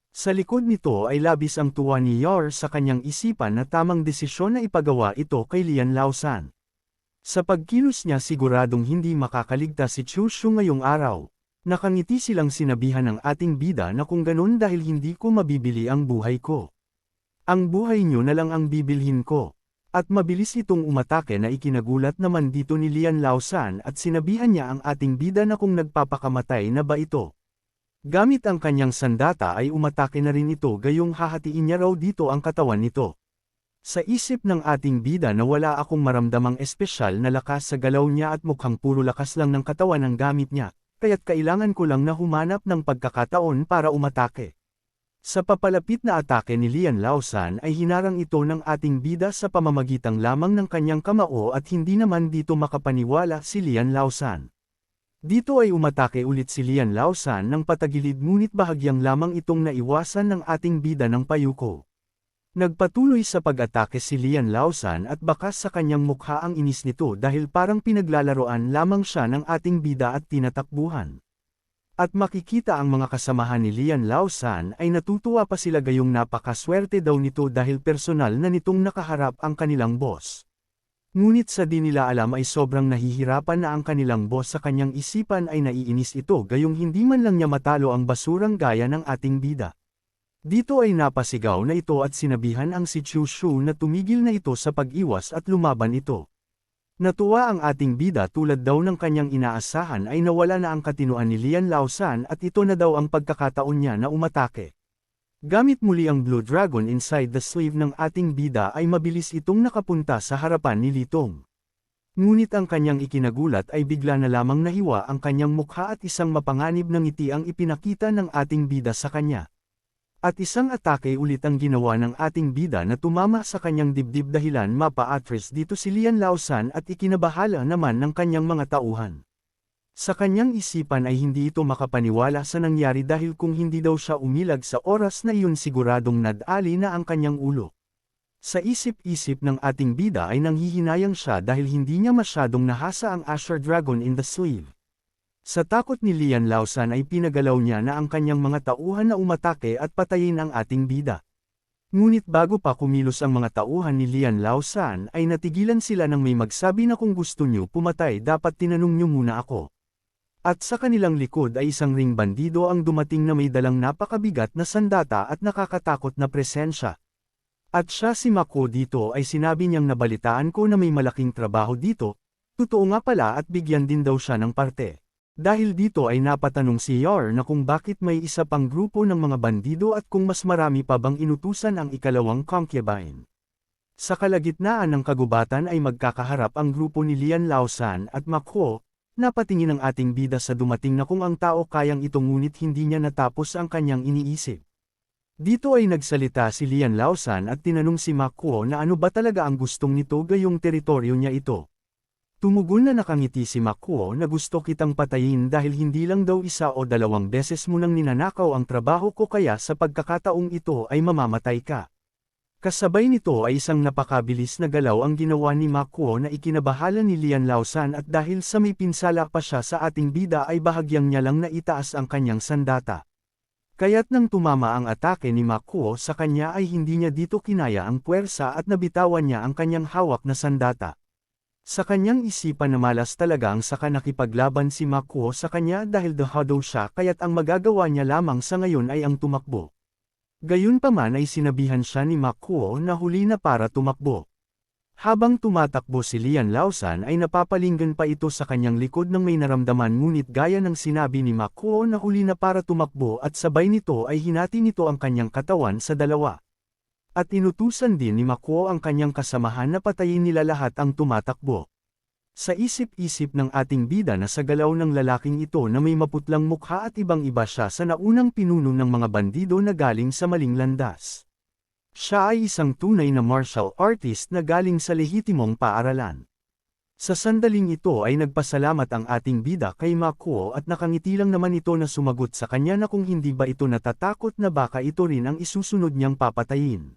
S1: Sa likod nito ay labis ang tuwa ni Yar sa kanyang isipan na tamang desisyon na ipagawa ito kay Lian Laosan. Sa pagkilos niya siguradong hindi makakaligtas si Chu Shu ngayong araw. Nakangiti silang sinabihan ng ating bida na kung ganun dahil hindi ko mabibili ang buhay ko. Ang buhay niyo na lang ang bibilhin ko. At mabilis itong umatake na ikinagulat naman dito ni Lian Laosan at sinabihan niya ang ating bida na kung nagpapakamatay na ba ito. Gamit ang kanyang sandata ay umatake na rin ito gayong hahatiin niya raw dito ang katawan nito. Sa isip ng ating bida na wala akong maramdamang espesyal na lakas sa galaw niya at mukhang puro lakas lang ng katawan ang gamit niya, kaya't kailangan ko lang na humanap ng pagkakataon para umatake. Sa papalapit na atake ni Lian Laosan ay hinarang ito ng ating bida sa pamamagitan lamang ng kanyang kamao at hindi naman dito makapaniwala si Lian Laosan. Dito ay umatake ulit si Lian Laosan ng patagilid ngunit bahagyang lamang itong naiwasan ng ating bida ng payuko. Nagpatuloy sa pag-atake si Lian Laosan at bakas sa kanyang mukha ang inis nito dahil parang pinaglalaroan lamang siya ng ating bida at tinatakbuhan. At makikita ang mga kasamahan ni Lian Laosan ay natutuwa pa sila gayong napakaswerte daw nito dahil personal na nitong nakaharap ang kanilang boss. Ngunit sa di nila alam ay sobrang nahihirapan na ang kanilang boss sa kanyang isipan ay naiinis ito gayong hindi man lang niya matalo ang basurang gaya ng ating bida. Dito ay napasigaw na ito at sinabihan ang si Chu Shu na tumigil na ito sa pag-iwas at lumaban ito. Natuwa ang ating bida tulad daw ng kanyang inaasahan ay nawala na ang katinuan ni Lian Laosan at ito na daw ang pagkakataon niya na umatake. Gamit muli ang Blue Dragon inside the sleeve ng ating bida ay mabilis itong nakapunta sa harapan ni Litong. Ngunit ang kanyang ikinagulat ay bigla na lamang nahiwa ang kanyang mukha at isang mapanganib na ngiti ang ipinakita ng ating bida sa kanya. At isang atake ulit ang ginawa ng ating bida na tumama sa kanyang dibdib dahilan mapa-atras dito si Lian Laosan at ikinabahala naman ng kanyang mga tauhan. Sa kanyang isipan ay hindi ito makapaniwala sa nangyari dahil kung hindi daw siya umilag sa oras na iyon siguradong nadali na ang kanyang ulo. Sa isip-isip ng ating bida ay nanghihinayang siya dahil hindi niya masyadong nahasa ang Asher Dragon in the sleeve. Sa takot ni Lian Laosan ay pinagalaw niya na ang kanyang mga tauhan na umatake at patayin ang ating bida. Ngunit bago pa kumilos ang mga tauhan ni Lian Laosan ay natigilan sila nang may magsabi na kung gusto niyo pumatay dapat tinanong niyo muna ako. At sa kanilang likod ay isang ring bandido ang dumating na may dalang napakabigat na sandata at nakakatakot na presensya. At siya si Mako dito ay sinabi niyang nabalitaan ko na may malaking trabaho dito, totoo nga pala at bigyan din daw siya ng parte. Dahil dito ay napatanong si Yar na kung bakit may isa pang grupo ng mga bandido at kung mas marami pa bang inutusan ang ikalawang concubine. Sa kalagitnaan ng kagubatan ay magkakaharap ang grupo ni Lian Laosan at Mako, napatingin ang ating bida sa dumating na kung ang tao kayang ito ngunit hindi niya natapos ang kanyang iniisip. Dito ay nagsalita si Lian Laosan at tinanong si Mako na ano ba talaga ang gustong nito gayong teritoryo niya ito. Tumugon na nakangiti si Mako na gusto kitang patayin dahil hindi lang daw isa o dalawang beses mo nang ninanakaw ang trabaho ko kaya sa pagkakataong ito ay mamamatay ka. Kasabay nito ay isang napakabilis na galaw ang ginawa ni Mako na ikinabahala ni Lian Laosan at dahil sa may pinsala pa siya sa ating bida ay bahagyang niya lang na itaas ang kanyang sandata. Kaya't nang tumama ang atake ni Mako sa kanya ay hindi niya dito kinaya ang puwersa at nabitawan niya ang kanyang hawak na sandata. Sa kanyang isipan na malas talaga ang saka nakipaglaban si Mako sa kanya dahil dahado siya kaya't ang magagawa niya lamang sa ngayon ay ang tumakbo. Gayunpaman ay sinabihan siya ni Mako na huli na para tumakbo. Habang tumatakbo si Lian Laosan ay napapalinggan pa ito sa kanyang likod nang may naramdaman ngunit gaya ng sinabi ni Mako na huli na para tumakbo at sabay nito ay hinati nito ang kanyang katawan sa dalawa. At inutusan din ni Mako ang kanyang kasamahan na patayin nila lahat ang tumatakbo. Sa isip-isip ng ating bida na sa galaw ng lalaking ito na may maputlang mukha at ibang-iba siya sa naunang pinuno ng mga bandido na galing sa maling landas. Siya ay isang tunay na martial artist na galing sa lehitimong paaralan. Sa sandaling ito ay nagpasalamat ang ating bida kay Mako at nakangiti lang naman ito na sumagot sa kanya na kung hindi ba ito natatakot na baka ito rin ang isusunod niyang papatayin.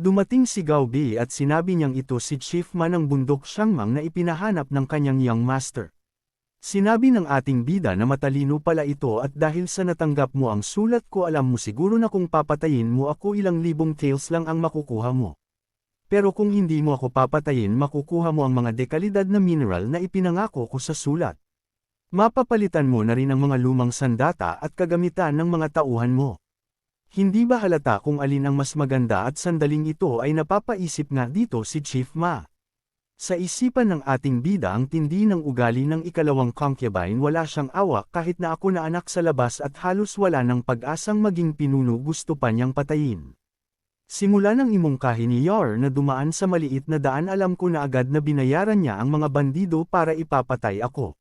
S1: Dumating si Gao Bei at sinabi niyang ito si Chief Man ng bundok Xiangmang na ipinahanap ng kanyang young master. Sinabi ng ating bida na matalino pala ito at dahil sa natanggap mo ang sulat ko alam mo siguro na kung papatayin mo ako ilang libong taels lang ang makukuha mo. Pero kung hindi mo ako papatayin makukuha mo ang mga dekalidad na mineral na ipinangako ko sa sulat. Mapapalitan mo na rin ang mga lumang sandata at kagamitan ng mga tauhan mo. Hindi ba halata kung alin ang mas maganda at sandaling ito ay napapaisip nga dito si Chief Ma. Sa isipan ng ating bida ang tindi ng ugali ng ikalawang concubine wala siyang awa kahit na ako na anak sa labas at halos wala ng pag-asang maging pinuno gusto pa niyang patayin. Simula ng imungkahi ni Yar na dumaan sa maliit na daan alam ko na agad na binayaran niya ang mga bandido para ipapatay ako.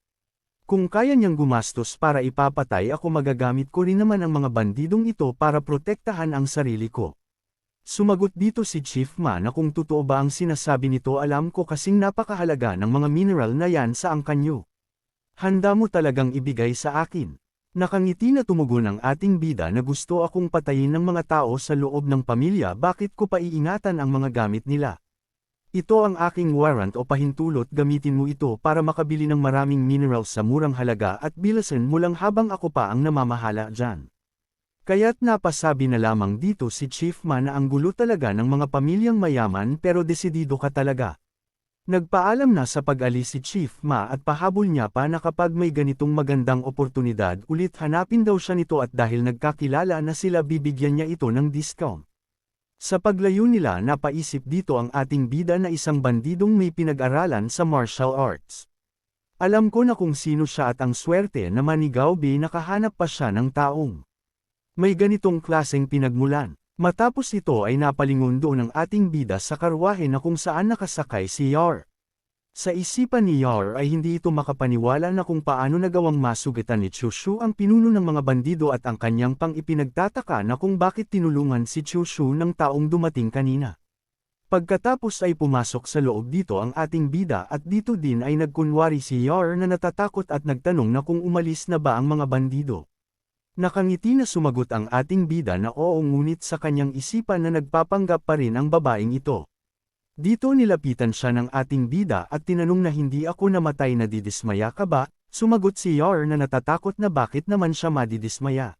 S1: Kung kaya niyang gumastos para ipapatay ako magagamit ko rin naman ang mga bandidong ito para protektahan ang sarili ko. Sumagot dito si Chief Ma na kung totoo ba ang sinasabi nito alam ko kasing napakahalaga ng mga mineral na yan sa angkanyo. Handa mo talagang ibigay sa akin. Nakangiti na tumugon ang ating bida na gusto akong patayin ng mga tao sa loob ng pamilya bakit ko pa iingatan ang mga gamit nila. Ito ang aking warrant o pahintulot gamitin mo ito para makabili ng maraming minerals sa murang halaga at bilasan mo lang habang ako pa ang namamahala dyan. Kaya't napasabi na lamang dito si Chief Ma na ang gulo talaga ng mga pamilyang mayaman pero desidido ka talaga. Nagpaalam na sa pag-alis si Chief Ma at pahabol niya pa na kapag may ganitong magandang oportunidad ulit hanapin daw siya nito at dahil nagkakilala na sila bibigyan niya ito ng discount. Sa paglayo nila napaisip dito ang ating bida na isang bandidong may pinag-aralan sa martial arts. Alam ko na kung sino siya at ang swerte na manigaw nakahanap pa siya ng taong may ganitong klaseng pinagmulan. Matapos ito ay napalingon doon ang ating bida sa karwahe na kung saan nakasakay si Yar. Sa isipan ni Yar ay hindi ito makapaniwala na kung paano nagawang masugatan ni Chushu ang pinuno ng mga bandido at ang kanyang pang-ipinagtataka na kung bakit tinulungan si Chushu ng taong dumating kanina. Pagkatapos ay pumasok sa loob dito ang ating bida at dito din ay nagkunwari si Yar na natatakot at nagtanong na kung umalis na ba ang mga bandido. Nakangiti na sumagot ang ating bida na oo ngunit sa kanyang isipan na nagpapanggap pa rin ang babaeng ito. Dito nilapitan siya ng ating bida at tinanong na hindi ako namatay na didismaya ka ba, sumagot si Yar na natatakot na bakit naman siya madidismaya.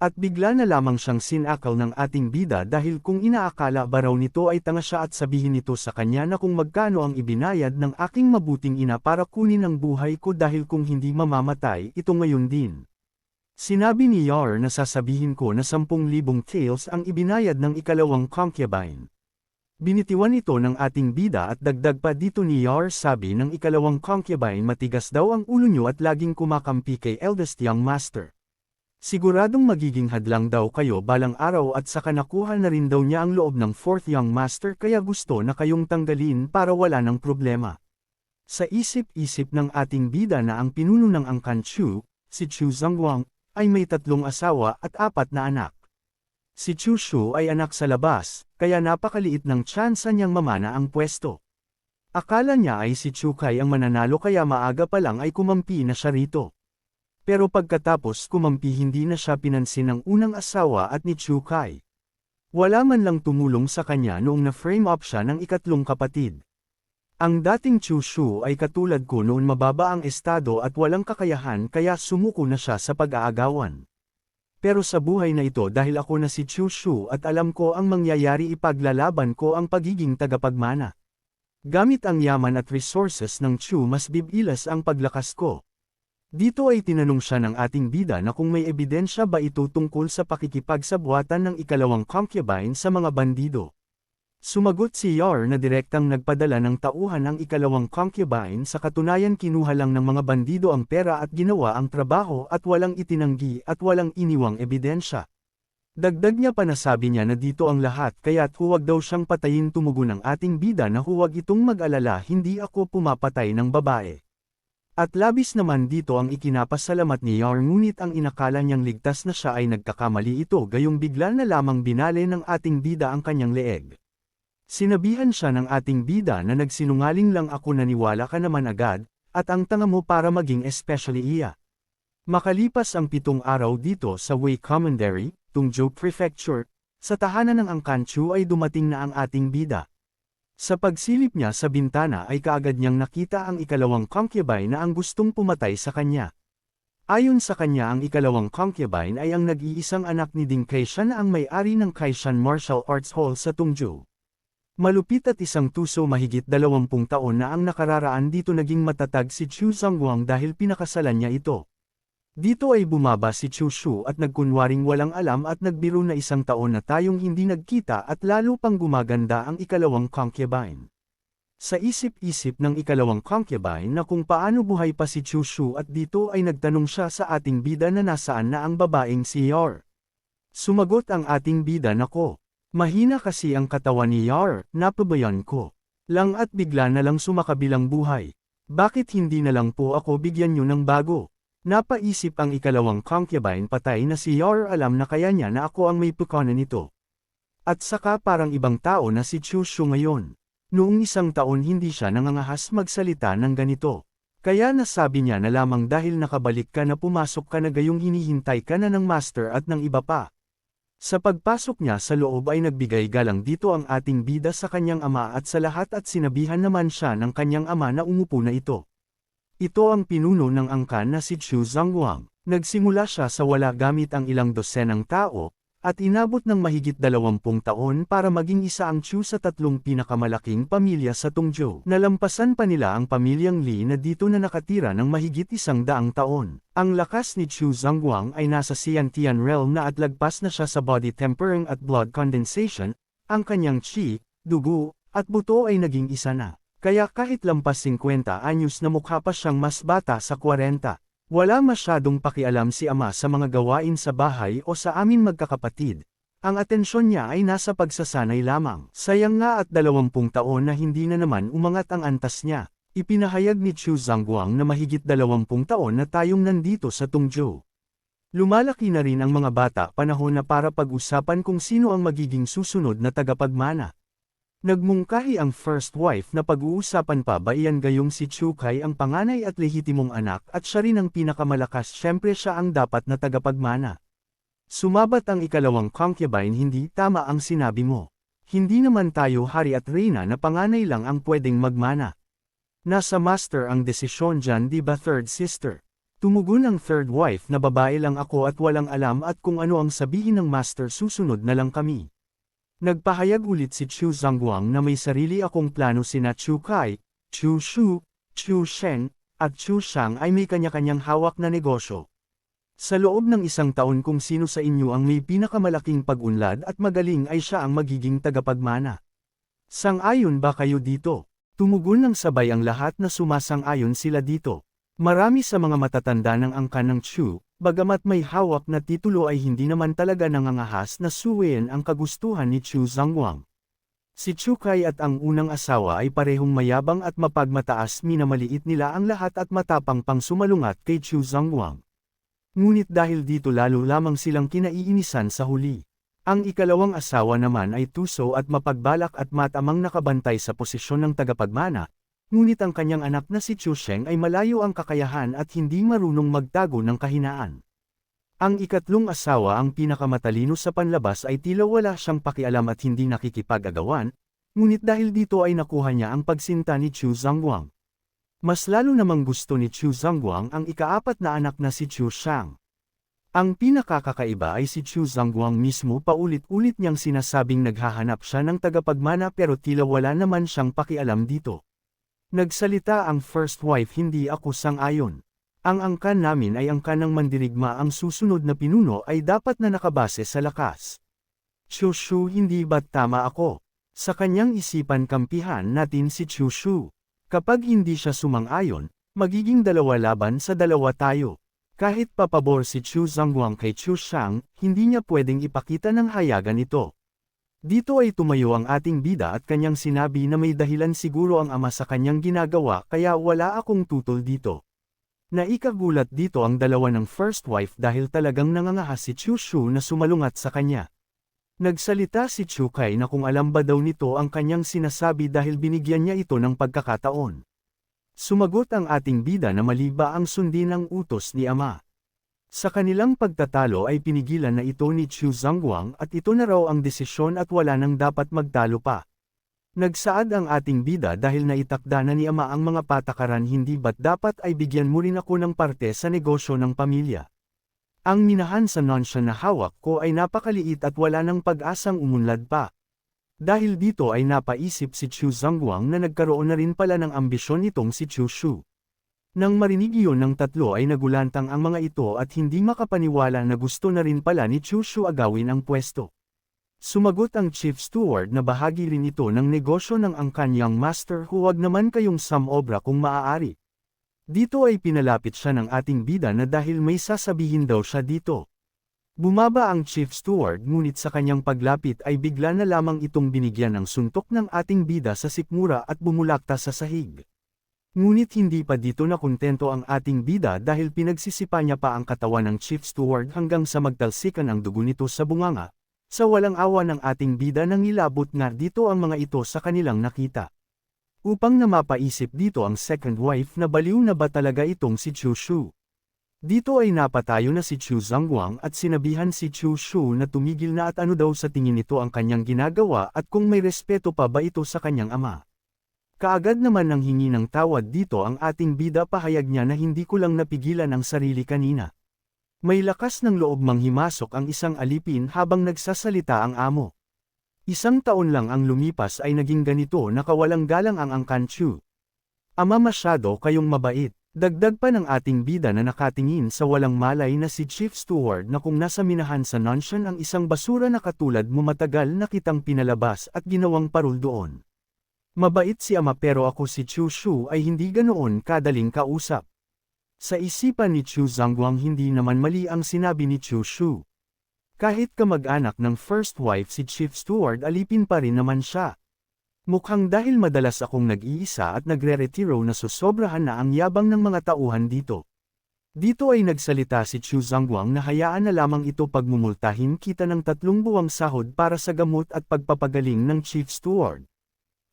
S1: At bigla na lamang siyang sinakal ng ating bida dahil kung inaakala ba raw nito ay tanga siya at sabihin nito sa kanya na kung magkano ang ibinayad ng aking mabuting ina para kunin ang buhay ko dahil kung hindi mamamatay ito ngayon din. Sinabi ni Yar na sasabihin ko na 10,000 taels ang ibinayad ng ikalawang concubine. Binitiwan ito ng ating bida at dagdag pa dito ni Yar sabi ng ikalawang concubine matigas daw ang ulo nyo at laging kumakampi kay eldest young master. Siguradong magiging hadlang daw kayo balang araw at saka nakuha na rin daw niya ang loob ng fourth young master kaya gusto na kayong tanggalin para wala ng problema. Sa isip-isip ng ating bida na ang pinuno ng Angkan Chu, si Chu Zhangguang, ay may 3 asawa at 4 na anak. Si Chushu ay anak sa labas, kaya napakaliit ng tsansa niyang mamana ang pwesto. Akala niya ay si Chukai ang mananalo kaya maaga pa lang ay kumampi na siya rito. Pero pagkatapos kumampi hindi na siya pinansin ng unang asawa at ni Chukai. Wala man lang tumulong sa kanya noong na-frame up siya ng ikatlong kapatid. Ang dating Chushu ay katulad ko noon mababa ang estado at walang kakayahan kaya sumuko na siya sa pag-aagawan. Pero sa buhay na ito dahil ako na si Chushu at alam ko ang mangyayari ipaglalaban ko ang pagiging tagapagmana. Gamit ang yaman at resources ng Chu mas bibilas ang paglakas ko. Dito ay tinanong siya ng ating bida na kung may ebidensya ba ito tungkol sa pakikipagsabwatan ng ikalawang concubine sa mga bandido. Sumagot si Yar na direktang nagpadala ng tauhan ang ikalawang concubine sa katunayan kinuha lang ng mga bandido ang pera at ginawa ang trabaho at walang itinanggi at walang iniwang ebidensya. Dagdag niya pa na sabi niya na dito ang lahat kaya't huwag daw siyang patayin tumugon ng ating bida na huwag itong mag-alala hindi ako pumapatay ng babae. At labis naman dito ang ikinapasalamat ni Yar ngunit ang inakala niyang ligtas na siya ay nagkakamali ito gayong bigla na lamang binale ng ating bida ang kanyang leeg. Sinabihan siya ng ating bida na nagsinungaling lang ako naniwala ka naman agad, at ang tanga mo para maging especially iya. Makalipas ang 7 araw dito sa Wei Commandery, Tungzhou Prefecture, sa tahanan ng Angkan Chu ay dumating na ang ating bida. Sa pagsilip niya sa bintana ay kaagad niyang nakita ang ikalawang concubine na ang gustong pumatay sa kanya. Ayon sa kanya ang ikalawang concubine ay ang nag-iisang anak ni Ding Kaishan na ang may-ari ng Kaishan Martial Arts Hall sa Tungzhou. Malupit at isang tuso mahigit 20 taon na ang nakararaan dito naging matatag si Chu Zhangguang dahil pinakasalan niya ito. Dito ay bumaba si Chushu at nagkunwaring walang alam at nagbiro na 1 taon na tayong hindi nagkita at lalo pang gumaganda ang ikalawang concubine. Sa isip-isip ng ikalawang concubine na kung paano buhay pa si Chushu at dito ay nagtanong siya sa ating bida na nasaan na ang babaeng si Yar. Sumagot ang ating bida na ko. Mahina kasi ang katawan ni Yar, napabayan ko. Lang at bigla na lang sumakabilang buhay. Bakit hindi na lang po ako bigyan nyo ng bago? Napaisip ang ikalawang concubine patay na si Yar alam na kaya niya na ako ang may pukonan nito. At saka parang ibang tao na si Chushu ngayon. Noong 1 taon hindi siya nangangahas magsalita ng ganito. Kaya nasabi niya na lamang dahil nakabalik ka na pumasok ka na gayong hinihintay ka na ng master at ng iba pa. Sa pagpasok niya sa loob ay nagbigay galang dito ang ating bida sa kanyang ama at sa lahat at sinabihan naman siya ng kanyang ama na umupo na ito. Ito ang pinuno ng angkan na si Chu Zhangguang. Nagsimula siya sa wala gamit ang ilang dosenang tao, at inabot ng mahigit 20 taon para maging isa ang Chu sa 3 pinakamalaking pamilya sa Tongzhou. Nalampasan pa nila ang pamilyang Li na dito na nakatira ng mahigit 100 taon. Ang lakas ni Chu Zhangguang ay nasa Xiantian realm na at lagpas na siya sa body tempering at blood condensation, ang kanyang qi, dugo, at buto ay naging isa na. Kaya kahit lampas 50 anyos na mukha pa siyang mas bata sa 40. Wala masyadong pakialam si ama sa mga gawain sa bahay o sa amin magkakapatid. Ang atensyon niya ay nasa pagsasanay lamang. Sayang nga at 20 taon na hindi na naman umangat ang antas niya. Ipinahayag ni Chu Zhangguang na mahigit 20 taon na tayong nandito sa Tongzhou. Lumalaki na rin ang mga bata panahon na para pag-usapan kung sino ang magiging susunod na tagapagmana. Nagmungkahi ang first wife na pag-uusapan pa ba iyan gayong si Chu Kai ang panganay at lehitimong anak at siya rin ang pinakamalakas syempre siya ang dapat na tagapagmana. Sumabat ang ikalawang concubine hindi tama ang sinabi mo. Hindi naman tayo hari at reyna na panganay lang ang pwedeng magmana. Nasa master ang desisyon dyan di ba third sister? Tumugon ang third wife na babae lang ako at walang alam at kung ano ang sabihin ng master susunod na lang kami. Nagpahayag ulit si Chu Zhangguang na may sarili akong plano sina Chu Kai, Chu Shu, Chu Sheng, at Chu Shang ay may kanya-kanyang hawak na negosyo. Sa loob ng 1 taon kung sino sa inyo ang may pinakamalaking pag-unlad at magaling ay siya ang magiging tagapagmana. Sang-ayon ba kayo dito? Tumugon ng sabay ang lahat na sumasang-ayon sila dito. Marami sa mga matatanda ng angkan ng Chu, bagamat may hawak na titulo ay hindi naman talaga nangangahas na suwayin ang kagustuhan ni Chu Zhangguang. Si Chu Kai at ang unang asawa ay parehong mayabang at mapagmataas minamaliit nila ang lahat at matapang pang sumalungat kay Chu Zhangguang. Ngunit dahil dito lalo lamang silang kinaiinisan sa huli. Ang ikalawang asawa naman ay tuso at mapagbalak at matamang nakabantay sa posisyon ng tagapagmana, ngunit ang kanyang anak na si Chu Sheng ay malayo ang kakayahan at hindi marunong magtago ng kahinaan. Ang ikatlong asawa ang pinakamatalino sa panlabas ay tila wala siyang pakialam at hindi nakikipag-agawan, ngunit dahil dito ay nakuha niya ang pagsinta ni Chu Zhangguang. Mas lalo namang gusto ni Chu Zhangguang ang ika-4 na anak na si Chu Shang. Ang pinakakakaiba ay si Chu Zhangguang mismo paulit-ulit niyang sinasabing naghahanap siya ng tagapagmana pero tila wala naman siyang pakialam dito. Nagsalita ang first wife hindi ako sang-ayon. Ang angkan namin ay angkan ng mandirigma ang susunod na pinuno ay dapat na nakabase sa lakas. Chu Shu hindi ba't tama ako? Sa kanyang isipan kampihan natin si Chu Shu. Kapag hindi siya sumang-ayon, magiging 2 laban sa 2 tayo. Kahit papabor si Chu Zhangguang kay Chu Shang, hindi niya pwedeng ipakita ng hayagan ito. Dito ay tumayo ang ating bida at kanyang sinabi na may dahilan siguro ang ama sa kanyang ginagawa kaya wala akong tutol dito. Naikagulat dito ang dalawa ng first wife dahil talagang nangangahas si Chu Shu na sumalungat sa kanya. Nagsalita si Chu Kai na kung alam ba daw nito ang kanyang sinasabi dahil binigyan niya ito ng pagkakataon. Sumagot ang ating bida na mali ba ang sundin ng utos ni ama. Sa kanilang pagtatalo ay pinigilan na ito ni Chu Zhangguang at ito na raw ang desisyon at wala nang dapat magtalo pa. Nagsaad ang ating bida dahil naitakda na ni ama ang mga patakaran hindi ba't dapat ay bigyan mo rin ako ng parte sa negosyo ng pamilya. Ang minahan sa nonsya na hawak ko ay napakaliit at wala nang pag-asang umunlad pa. Dahil dito ay napaisip si Chu Zhangguang na nagkaroon na rin pala ng ambisyon itong si Chu Shu. Nang marinig iyon ng tatlo ay nagulantang ang mga ito at hindi makapaniwala na gusto na rin pala ni Chushu agawin ang pwesto. Sumagot ang chief steward na bahagi rin ito ng negosyo ng ang kanyang master, huwag naman kayong samobra kung maaari. Dito ay pinalapit siya ng ating bida na dahil may sasabihin daw siya dito. Bumaba ang chief steward ngunit sa kanyang paglapit ay bigla na lamang itong binigyan ng suntok ng ating bida sa sikmura at bumulakta sa sahig. Ngunit hindi pa dito nakontento ang ating bida dahil pinagsisipa niya pa ang katawan ng chief steward hanggang sa magtalsikan ang dugo nito sa bunganga. Sa walang awa ng ating bida nang ilabot nga dito ang mga ito sa kanilang nakita. Upang na mapaisip dito ang second wife na baliw na ba talaga itong si Chushu. Dito ay napatayo na si Chu Zhangguang at sinabihan si Chushu na tumigil na at ano daw sa tingin nito ang kanyang ginagawa at kung may respeto pa ba ito sa kanyang ama. Kaagad naman nang hingi ng tawad dito ang ating bida, pahayag niya na hindi ko lang napigilan ang sarili kanina. May lakas ng loob manghimasok ang isang alipin habang nagsasalita ang amo. Isang taon lang ang lumipas ay naging ganito na kawalang galang ang Angkanchu. Ama, masyado kayong mabait. Dagdag pa ng ating bida na nakatingin sa walang malay na si Chief Steward na kung nasa minahan sa Nanshan ang isang basura na katulad mo matagal na kitang pinalabas at ginawang parol doon. Mabait si ama pero ako si Chushu ay hindi ganoon kadaling kausap. Sa isipan ni Chu Zhangguang hindi naman mali ang sinabi ni Chushu. Kahit kamag-anak ng first wife si Chief Steward, alipin pa rin naman siya. Mukhang dahil madalas akong nag-iisa at nagre-retiro na susobrahan na ang yabang ng mga tauhan dito. Dito ay nagsalita si Chu Zhangguang na hayaan na lamang ito pagmumultahin kita ng 3 buwang sahod para sa gamot at pagpapagaling ng Chief Steward.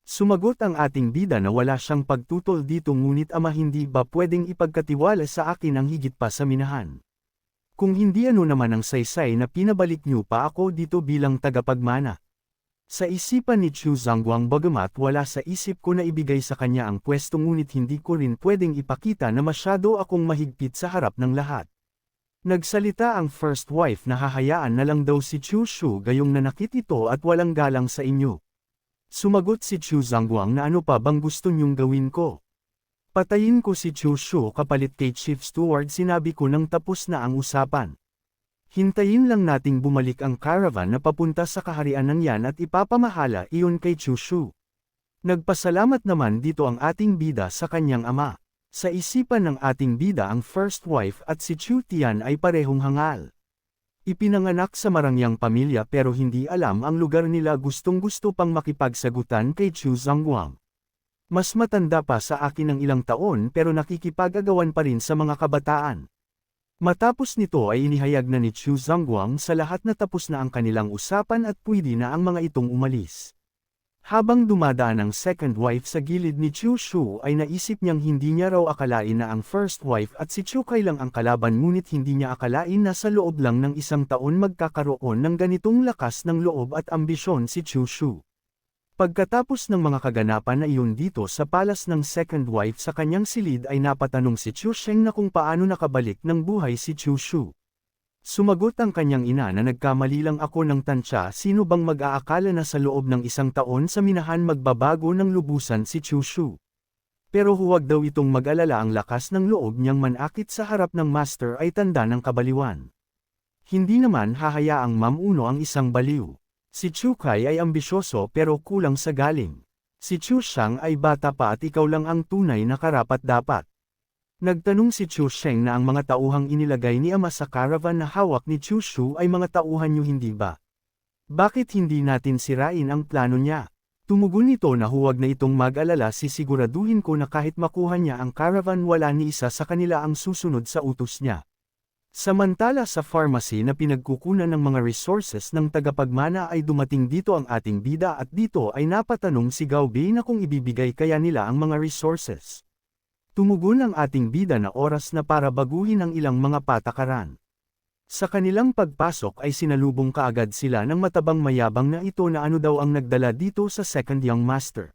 S1: Sumagot ang ating bida na wala siyang pagtutol dito, ngunit ama, hindi ba pwedeng ipagkatiwala sa akin ang higit pa sa minahan? Kung hindi, ano naman ang saysay na pinabalik niyo pa ako dito bilang tagapagmana? Sa isipan ni Chu Zhangguang, bagamat wala sa isip ko na ibigay sa kanya ang pwesto, ngunit hindi ko rin pwedeng ipakita na masyado akong mahigpit sa harap ng lahat. Nagsalita ang first wife na hahayaan na lang daw si Chushu gayong nanakit ito at walang galang sa inyo. Sumagot si Chu Zhangguang na ano pa bang gusto niyong gawin ko? Patayin ko si Chushu kapalit kay Chief Steward, sinabi ko nang tapos na ang usapan. Hintayin lang nating bumalik ang caravan na papunta sa kaharian ng Yan at ipapamahala iyon kay Chushu. Nagpasalamat naman dito ang ating bida sa kanyang ama. Sa isipan ng ating bida ang first wife at si Chu Tian ay parehong hangal. Ipinanganak sa marangyang pamilya pero hindi alam ang lugar nila, gustong-gusto pang makipagsagutan kay Chu Zhangguang. Mas matanda pa sa akin ng ilang taon pero nakikipag-agawan pa rin sa mga kabataan. Matapos nito ay inihayag na ni Chu Zhangguang sa lahat na tapos na ang kanilang usapan at pwede na ang mga itong umalis. Habang dumadaan ang second wife sa gilid ni Chushu ay naisip niyang hindi niya raw akalain na ang first wife at si Chukai lang ang kalaban, ngunit hindi niya akalain na sa loob lang ng 1 taon magkakaroon ng ganitong lakas ng loob at ambisyon si Chushu. Pagkatapos ng mga kaganapan na iyon dito sa palas ng second wife, sa kanyang silid ay napatanong si Chusheng na kung paano nakabalik ng buhay si Chushu. Sumagot ang kanyang ina na nagkamali lang ako ng tansya, sino bang mag-aakala na sa loob ng 1 taon sa minahan magbabago ng lubusan si Chushu. Pero huwag daw itong mag-alala, ang lakas ng loob niyang manakit sa harap ng master ay tanda ng kabaliwan. Hindi naman hahayaang mamuno ang isang baliw. Si Chukai ay ambisyoso pero kulang sa galing. Si Chusheng ay bata pa at ikaw lang ang tunay na karapat-dapat. Nagtanong si Chusheng na ang mga tauhang inilagay ni ama sa caravan na hawak ni Chushu ay mga tauhan niyo, hindi ba? Bakit hindi natin sirain ang plano niya? Tumugon nito na huwag na itong mag-alala, sisiguraduhin ko na kahit makuha niya ang caravan wala ni isa sa kanila ang susunod sa utos niya. Samantala sa pharmacy na pinagkukunan ng mga resources ng tagapagmana ay dumating dito ang ating bida at dito ay napatanong si Gao Bei na kung ibibigay kaya nila ang mga resources. Tumugon ang ating bida na oras na para baguhin ang ilang mga patakaran. Sa kanilang pagpasok ay sinalubong kaagad sila ng matabang mayabang na ito na ano daw ang nagdala dito sa second young master.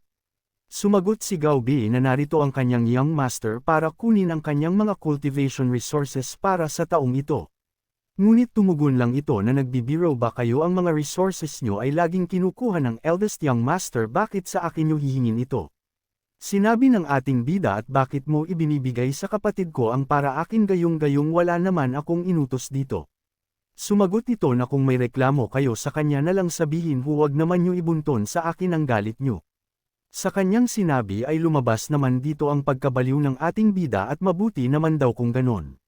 S1: Sumagot si Gao Bei na narito ang kanyang young master para kunin ang kanyang mga cultivation resources para sa taong ito. Ngunit tumugon lang ito na nagbibiro ba kayo, ang mga resources nyo ay laging kinukuha ng eldest young master, bakit sa akin nyo hihingin ito? Sinabi ng ating bida at bakit mo ibinibigay sa kapatid ko ang para akin gayong-gayong wala naman akong inutos dito. Sumagot ito na kung may reklamo kayo sa kanya na lang sabihin huwag naman nyo ibunton sa akin ang galit nyo. Sa kanyang sinabi ay lumabas naman dito ang pagkabaliw ng ating bida at mabuti naman daw kung ganon.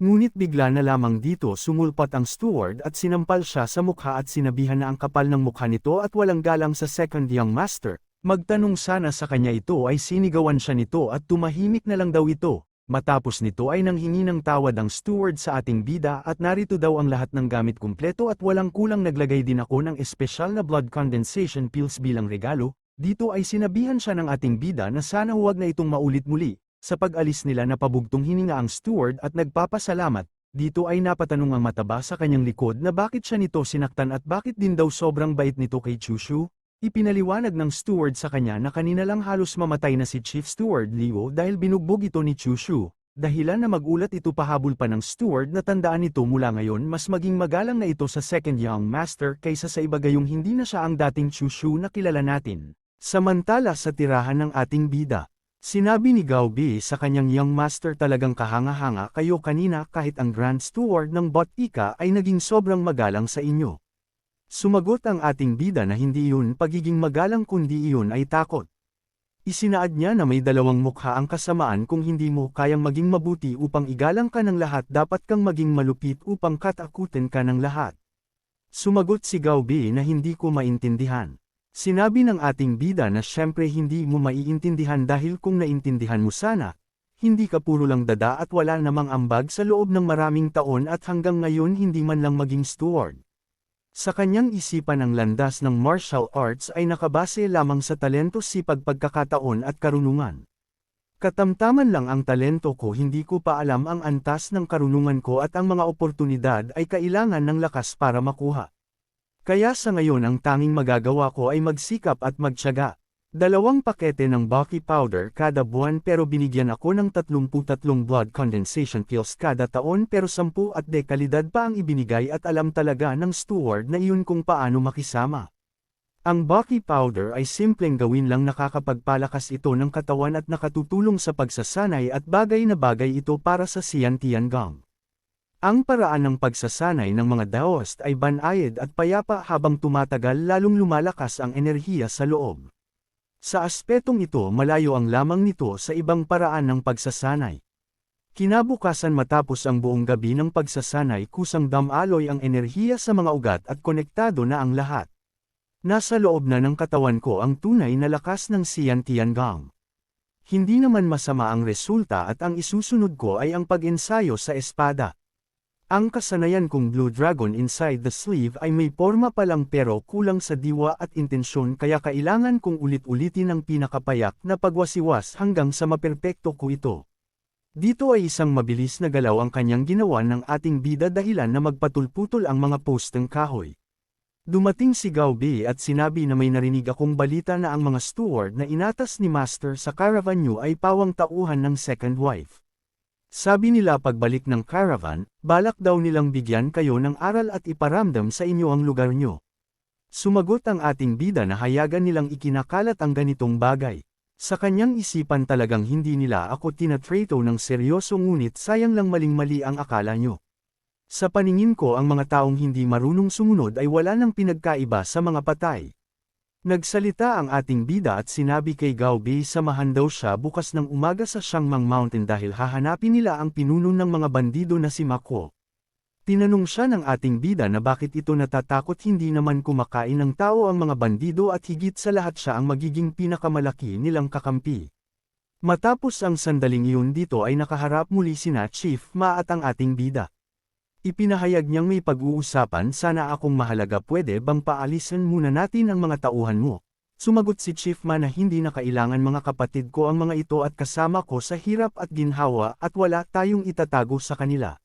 S1: Ngunit bigla na lamang dito sumulpat ang steward at sinampal siya sa mukha at sinabihan na ang kapal ng mukha nito at walang galang sa second young master. Magtanong sana sa kanya ito ay sinigawan siya nito at tumahimik na lang daw ito. Matapos nito ay nanghingi ng tawad ang steward sa ating bida at narito daw ang lahat ng gamit kumpleto at walang kulang naglagay din ako ng espesyal na blood condensation pills bilang regalo. Dito ay sinabihan siya ng ating bida na sana huwag na itong maulit muli. Sa pag-alis nila napabugtong hininga ang steward at nagpapasalamat. Dito ay napatanong ang mataba sa kanyang likod na bakit siya nito sinaktan at bakit din daw sobrang bait nito kay Chushu. Ipinaliwanag ng steward sa kanya na kanina lang halos mamatay na si Chief Steward Liu dahil binugbog ito ni Chushu. Dahilan na magulat ito pahabol pa ng steward na tandaan nito mula ngayon mas maging magalang na ito sa second young master kaysa sa iba gayong hindi na siya ang dating Chushu na kilala natin. Samantala sa tirahan ng ating bida, sinabi ni Gao Bi sa kanyang young master talagang kahanga-hanga kayo kanina kahit ang grand steward ng Botika ay naging sobrang magalang sa inyo. Sumagot ang ating bida na hindi iyon pagiging magalang kundi iyon ay takot. Isinaad niya na may dalawang mukha ang kasamaan kung hindi mo kayang maging mabuti upang igalang ka ng lahat dapat kang maging malupit upang katakutin ka ng lahat. Sumagot si Gao Bi na hindi ko maintindihan. Sinabi ng ating bida na syempre hindi mo maiintindihan dahil kung naintindihan mo sana, hindi ka puro lang dada at wala namang ambag sa loob ng maraming taon at hanggang ngayon hindi man lang maging steward. Sa kanyang isipan ang landas ng martial arts ay nakabase lamang sa talento sipag pagkakataon at karunungan. Katamtaman lang ang talento ko hindi ko pa alam ang antas ng karunungan ko at ang mga oportunidad ay kailangan ng lakas para makuha. Kaya sa ngayon ang tanging magagawa ko ay magsikap at magtiyaga. 2 pakete ng Baki powder kada buwan pero binigyan ako ng 33 blood condensation pills kada taon pero 10 at dekalidad pa ang ibinigay at alam talaga ng steward na iyon kung paano makisama. Ang Baki powder ay simpleng gawin lang nakakapagpalakas ito ng katawan at nakatutulong sa pagsasanay at bagay na bagay ito para sa Sian Tiangang. Ang paraan ng pagsasanay ng mga Daoist ay banayad at payapa habang tumatagal lalong lumalakas ang enerhiya sa loob. Sa aspetong ito malayo ang lamang nito sa ibang paraan ng pagsasanay. Kinabukasan matapos ang buong gabi ng pagsasanay kusang damaloy ang enerhiya sa mga ugat at konektado na ang lahat. Nasa loob na ng katawan ko ang tunay na lakas ng Sian Tiangang. Hindi naman masama ang resulta at ang isusunod ko ay ang pag-ensayo sa espada. Ang kasanayan kong Blue Dragon inside the sleeve ay may porma pa lang pero kulang sa diwa at intensyon kaya kailangan kong ulit-ulitin ang pinakapayak na pagwasiwas hanggang sa maperpekto ko ito. Dito ay isang mabilis na galaw ang kanyang ginawa ng ating bida dahilan na magpatulputol ang mga posteng kahoy. Dumating si Gao Bi at sinabi na may narinig akong balita na ang mga steward na inatas ni Master sa caravan niyo ay pawang tauhan ng second wife. Sabi nila pagbalik ng caravan, balak daw nilang bigyan kayo ng aral at iparamdam sa inyo ang lugar nyo. Sumagot ang ating bida na hayagan nilang ikinakalat ang ganitong bagay. Sa kanyang isipan talagang hindi nila ako tinatrato ng seryoso ngunit sayang lang maling-mali ang akala nyo. Sa paningin ko ang mga taong hindi marunong sumunod ay wala nang pinagkaiba sa mga patay. Nagsalita ang ating bida at sinabi kay Gao Bi samahan daw siya bukas ng umaga sa Xiangmang Mountain dahil hahanapin nila ang pinuno ng mga bandido na si Mako. Tinanong siya ng ating bida na bakit ito natatakot hindi naman kumakain ng tao ang mga bandido at higit sa lahat siya ang magiging pinakamalaki nilang kakampi. Matapos ang sandaling iyon dito ay nakaharap muli sina Chief Ma at ang ating bida. Ipinahayag niyang may pag-uusapan sana akong mahalaga pwede bang paalisin muna natin ang mga tauhan mo. Sumagot si Chief Ma na hindi na kailangan mga kapatid ko ang mga ito at kasama ko sa hirap at ginhawa at wala tayong itatago sa kanila.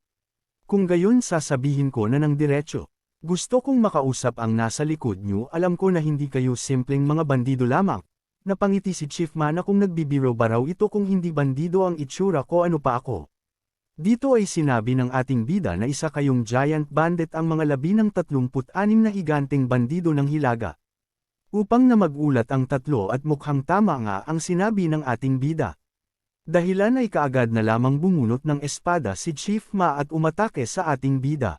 S1: Kung gayon sasabihin ko na ng diretso. Gusto kong makausap ang nasa likod niyo alam ko na hindi kayo simpleng mga bandido lamang. Napangiti si Chief Ma na kung nagbibiro ba raw ito kung hindi bandido ang itsura ko ano pa ako. Dito ay sinabi ng ating bida na isa kayong giant bandit ang mga 36 na higanteng bandido ng Hilaga. Upang na magulat ang tatlo at mukhang tama nga ang sinabi ng ating bida. Dahilan ay kaagad na lamang bumunot ng espada si Chief Ma at umatake sa ating bida.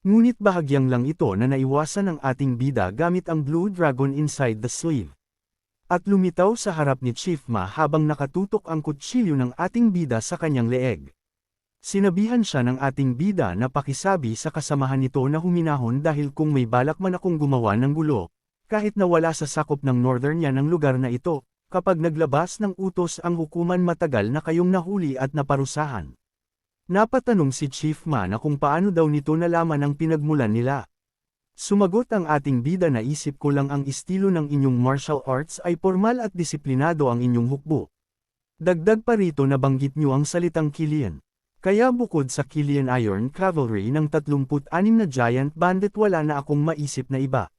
S1: Ngunit bahagyang lang ito na naiwasan ng ating bida gamit ang Blue Dragon inside the sleeve. At lumitaw sa harap ni Chief Ma habang nakatutok ang kutsilyo ng ating bida sa kanyang leeg. Sinabihan siya ng ating bida na pakisabi sa kasamahan nito na huminahon dahil kung may balak man akong gumawa ng gulo, kahit na wala sa sakop ng northern yan ang lugar na ito, kapag naglabas ng utos ang hukuman matagal na kayong nahuli at naparusahan. Napatanong si Chief Ma na kung paano daw nito nalaman ang pinagmulan nila. Sumagot ang ating bida na isip ko lang ang estilo ng inyong martial arts ay formal at disiplinado ang inyong hukbo. Dagdag pa rito na banggit niyo ang salitang Killian. Kaya bukod sa Killian Iron Cavalry ng 36 na giant bandit wala na akong maisip na iba.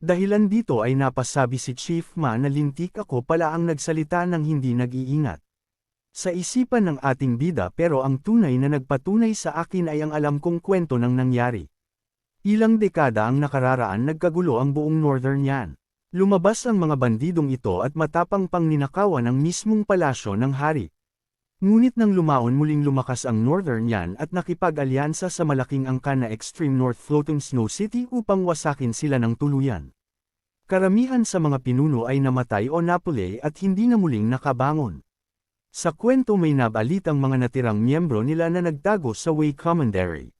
S1: Dahilan dito ay napasabi si Chief Ma na lintik ako pala ang nagsalita ng hindi nag-iingat. Sa isipan ng ating bida pero ang tunay na nagpatunay sa akin ay ang alam kong kwento ng nangyari. Ilang dekada ang nakararaan nagkagulo ang buong northern yan. Lumabas ang mga bandidong ito at matapang pang ninakawan ang mismong palasyo ng hari. Ngunit nang lumaon muling lumakas ang northern yan at nakipag-alyansa sa malaking angkan na Extreme North Floating Snow City upang wasakin sila ng tuluyan. Karamihan sa mga pinuno ay namatay o napulay at hindi na muling nakabangon. Sa kwento may nabalitang mga natirang miyembro nila na nagtago sa Way Commandery.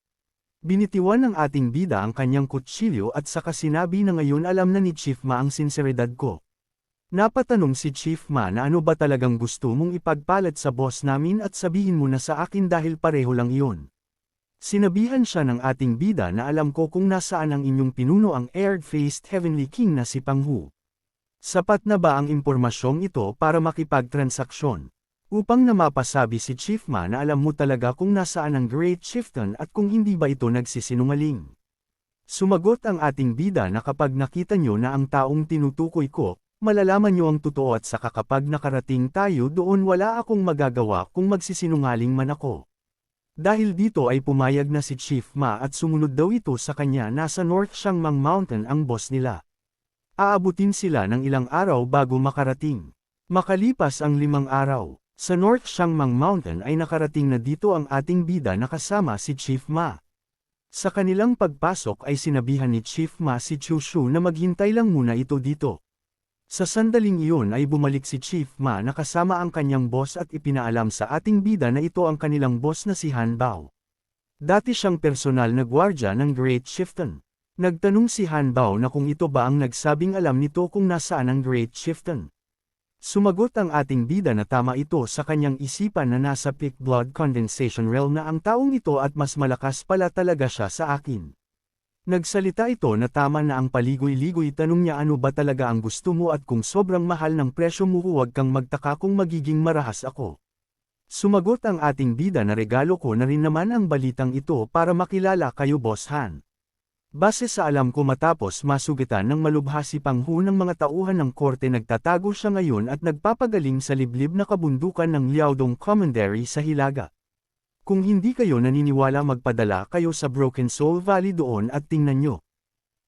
S1: Binitiwan ng ating bida ang kanyang kutsilyo at saka sinabi na ngayon alam na ni Chief Ma ang sinseridad ko. Napatanong si Chief Ma na ano ba talagang gusto mong ipagpalat sa boss namin at sabihin mo na sa akin dahil pareho lang iyon. Sinabihan siya ng ating bida na alam ko kung nasaan ang inyong pinuno ang aired-faced Heavenly King na si Pang Hu. Sapat na ba ang impormasyong ito para makipagtransaksyon? Upang na mapasabi si Chief Ma na alam mo talaga kung nasaan ang Great Chieftain at kung hindi ba ito nagsisinungaling. Sumagot ang ating bida na kapag nakita nyo na ang taong tinutukoy ko, malalaman nyo ang totoo at saka kapag nakarating tayo doon wala akong magagawa kung magsisinungaling man ako. Dahil dito ay pumayag na si Chief Ma at sumunod daw ito sa kanya nasa North Xiangmang Mountain ang boss nila. Aabutin sila ng ilang araw bago makarating. Makalipas ang 5 araw, sa North Xiangmang Mountain ay nakarating na dito ang ating bida na kasama si Chief Ma. Sa kanilang pagpasok ay sinabihan ni Chief Ma si Chu Shu na maghintay lang muna ito dito. Sa sandaling iyon ay bumalik si Chief Ma na kasama ang kanyang boss at ipinaalam sa ating bida na ito ang kanilang boss na si Han Bao. Dati siyang personal na gwardya ng Great Chieftain. Nagtanong si Han Bao na kung ito ba ang nagsabing alam nito kung nasaan ang Great Chieftain. Sumagot ang ating bida na tama ito sa kanyang isipan na nasa peak blood condensation realm na ang taong ito at mas malakas pala talaga siya sa akin. Nagsalita ito na tama na ang paligoy-ligoy tanong niya ano ba talaga ang gusto mo at kung sobrang mahal ng presyo mo huwag kang magtaka kung magiging marahas ako. Sumagot ang ating bida na regalo ko na rin naman ang balitang ito para makilala kayo Boss Han. Base sa alam ko matapos masugitan ng malubha si Pang Hu ng mga tauhan ng korte nagtatago siya ngayon at nagpapagaling sa liblib na kabundukan ng Liaodong Commandery sa Hilaga. Kung hindi kayo naniniwala magpadala kayo sa Broken Soul Valley doon at tingnan nyo.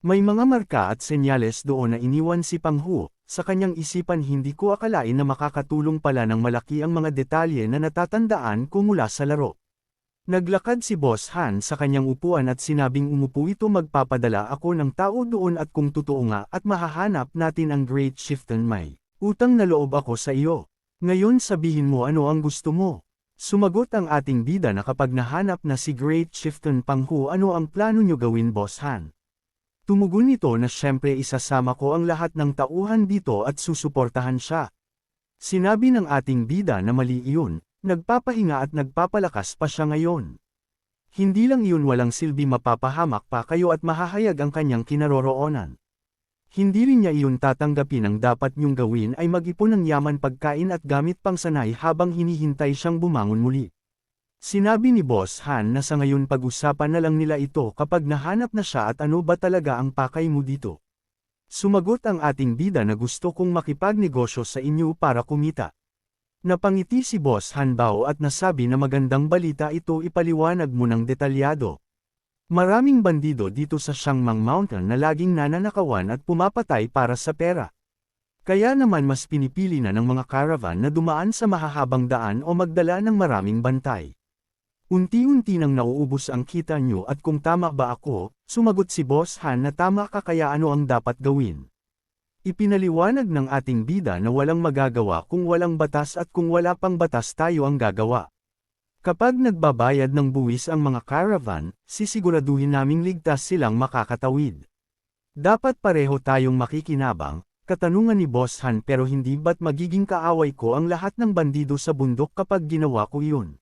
S1: May mga marka at senyales doon na iniwan si Pang Hu, sa kanyang isipan hindi ko akalain na makakatulong pala ng malaki ang mga detalye na natatandaan ko mula sa laro. Naglakad si Boss Han sa kanyang upuan at sinabing umupo ito magpapadala ako ng tao doon at kung totoo nga at mahahanap natin ang Great Chieftain may utang na loob ako sa iyo. Ngayon sabihin mo ano ang gusto mo. Sumagot ang ating bida na kapag nahanap na si Great Chieftain Pang Hu ano ang plano nyo gawin Boss Han. Tumugon nito na syempre isasama ko ang lahat ng tauhan dito at susuportahan siya. Sinabi ng ating bida na mali iyon, nagpapahinga at nagpapalakas pa siya ngayon. Hindi lang iyon walang silbi mapapahamak pa kayo at mahahayag ang kanyang kinaroroonan. Hindi rin niya iyon tatanggapin ang dapat niyong gawin ay mag-ipon ng yaman pagkain at gamit pang sanay habang hinihintay siyang bumangon muli. Sinabi ni Boss Han na sa ngayon pag-usapan na lang nila ito kapag nahanap na siya at ano ba talaga ang pakay mo dito. Sumagot ang ating bida na gusto kong makipagnegosyo sa inyo para kumita. Napangiti si Boss Han Bao at nasabi na magandang balita ito ipaliwanag mo ng detalyado. Maraming bandido dito sa Siangmang Mountain na laging nananakawan at pumapatay para sa pera. Kaya naman mas pinipili na ng mga caravan na dumaan sa mahahabang daan o magdala ng maraming bantay. Unti-unti nang nauubos ang kita nyo at kung tama ba ako, sumagot si Boss Han na tama ka kaya ano ang dapat gawin. Ipinaliwanag ng ating bida na walang magagawa kung walang batas at kung wala pang batas tayo ang gagawa. Kapag nagbabayad ng buwis ang mga caravan, sisiguraduhin naming ligtas silang makakatawid. Dapat pareho tayong makikinabang, katanungan ni Boss Han pero hindi ba't magiging kaaway ko ang lahat ng bandido sa bundok kapag ginawa ko iyon?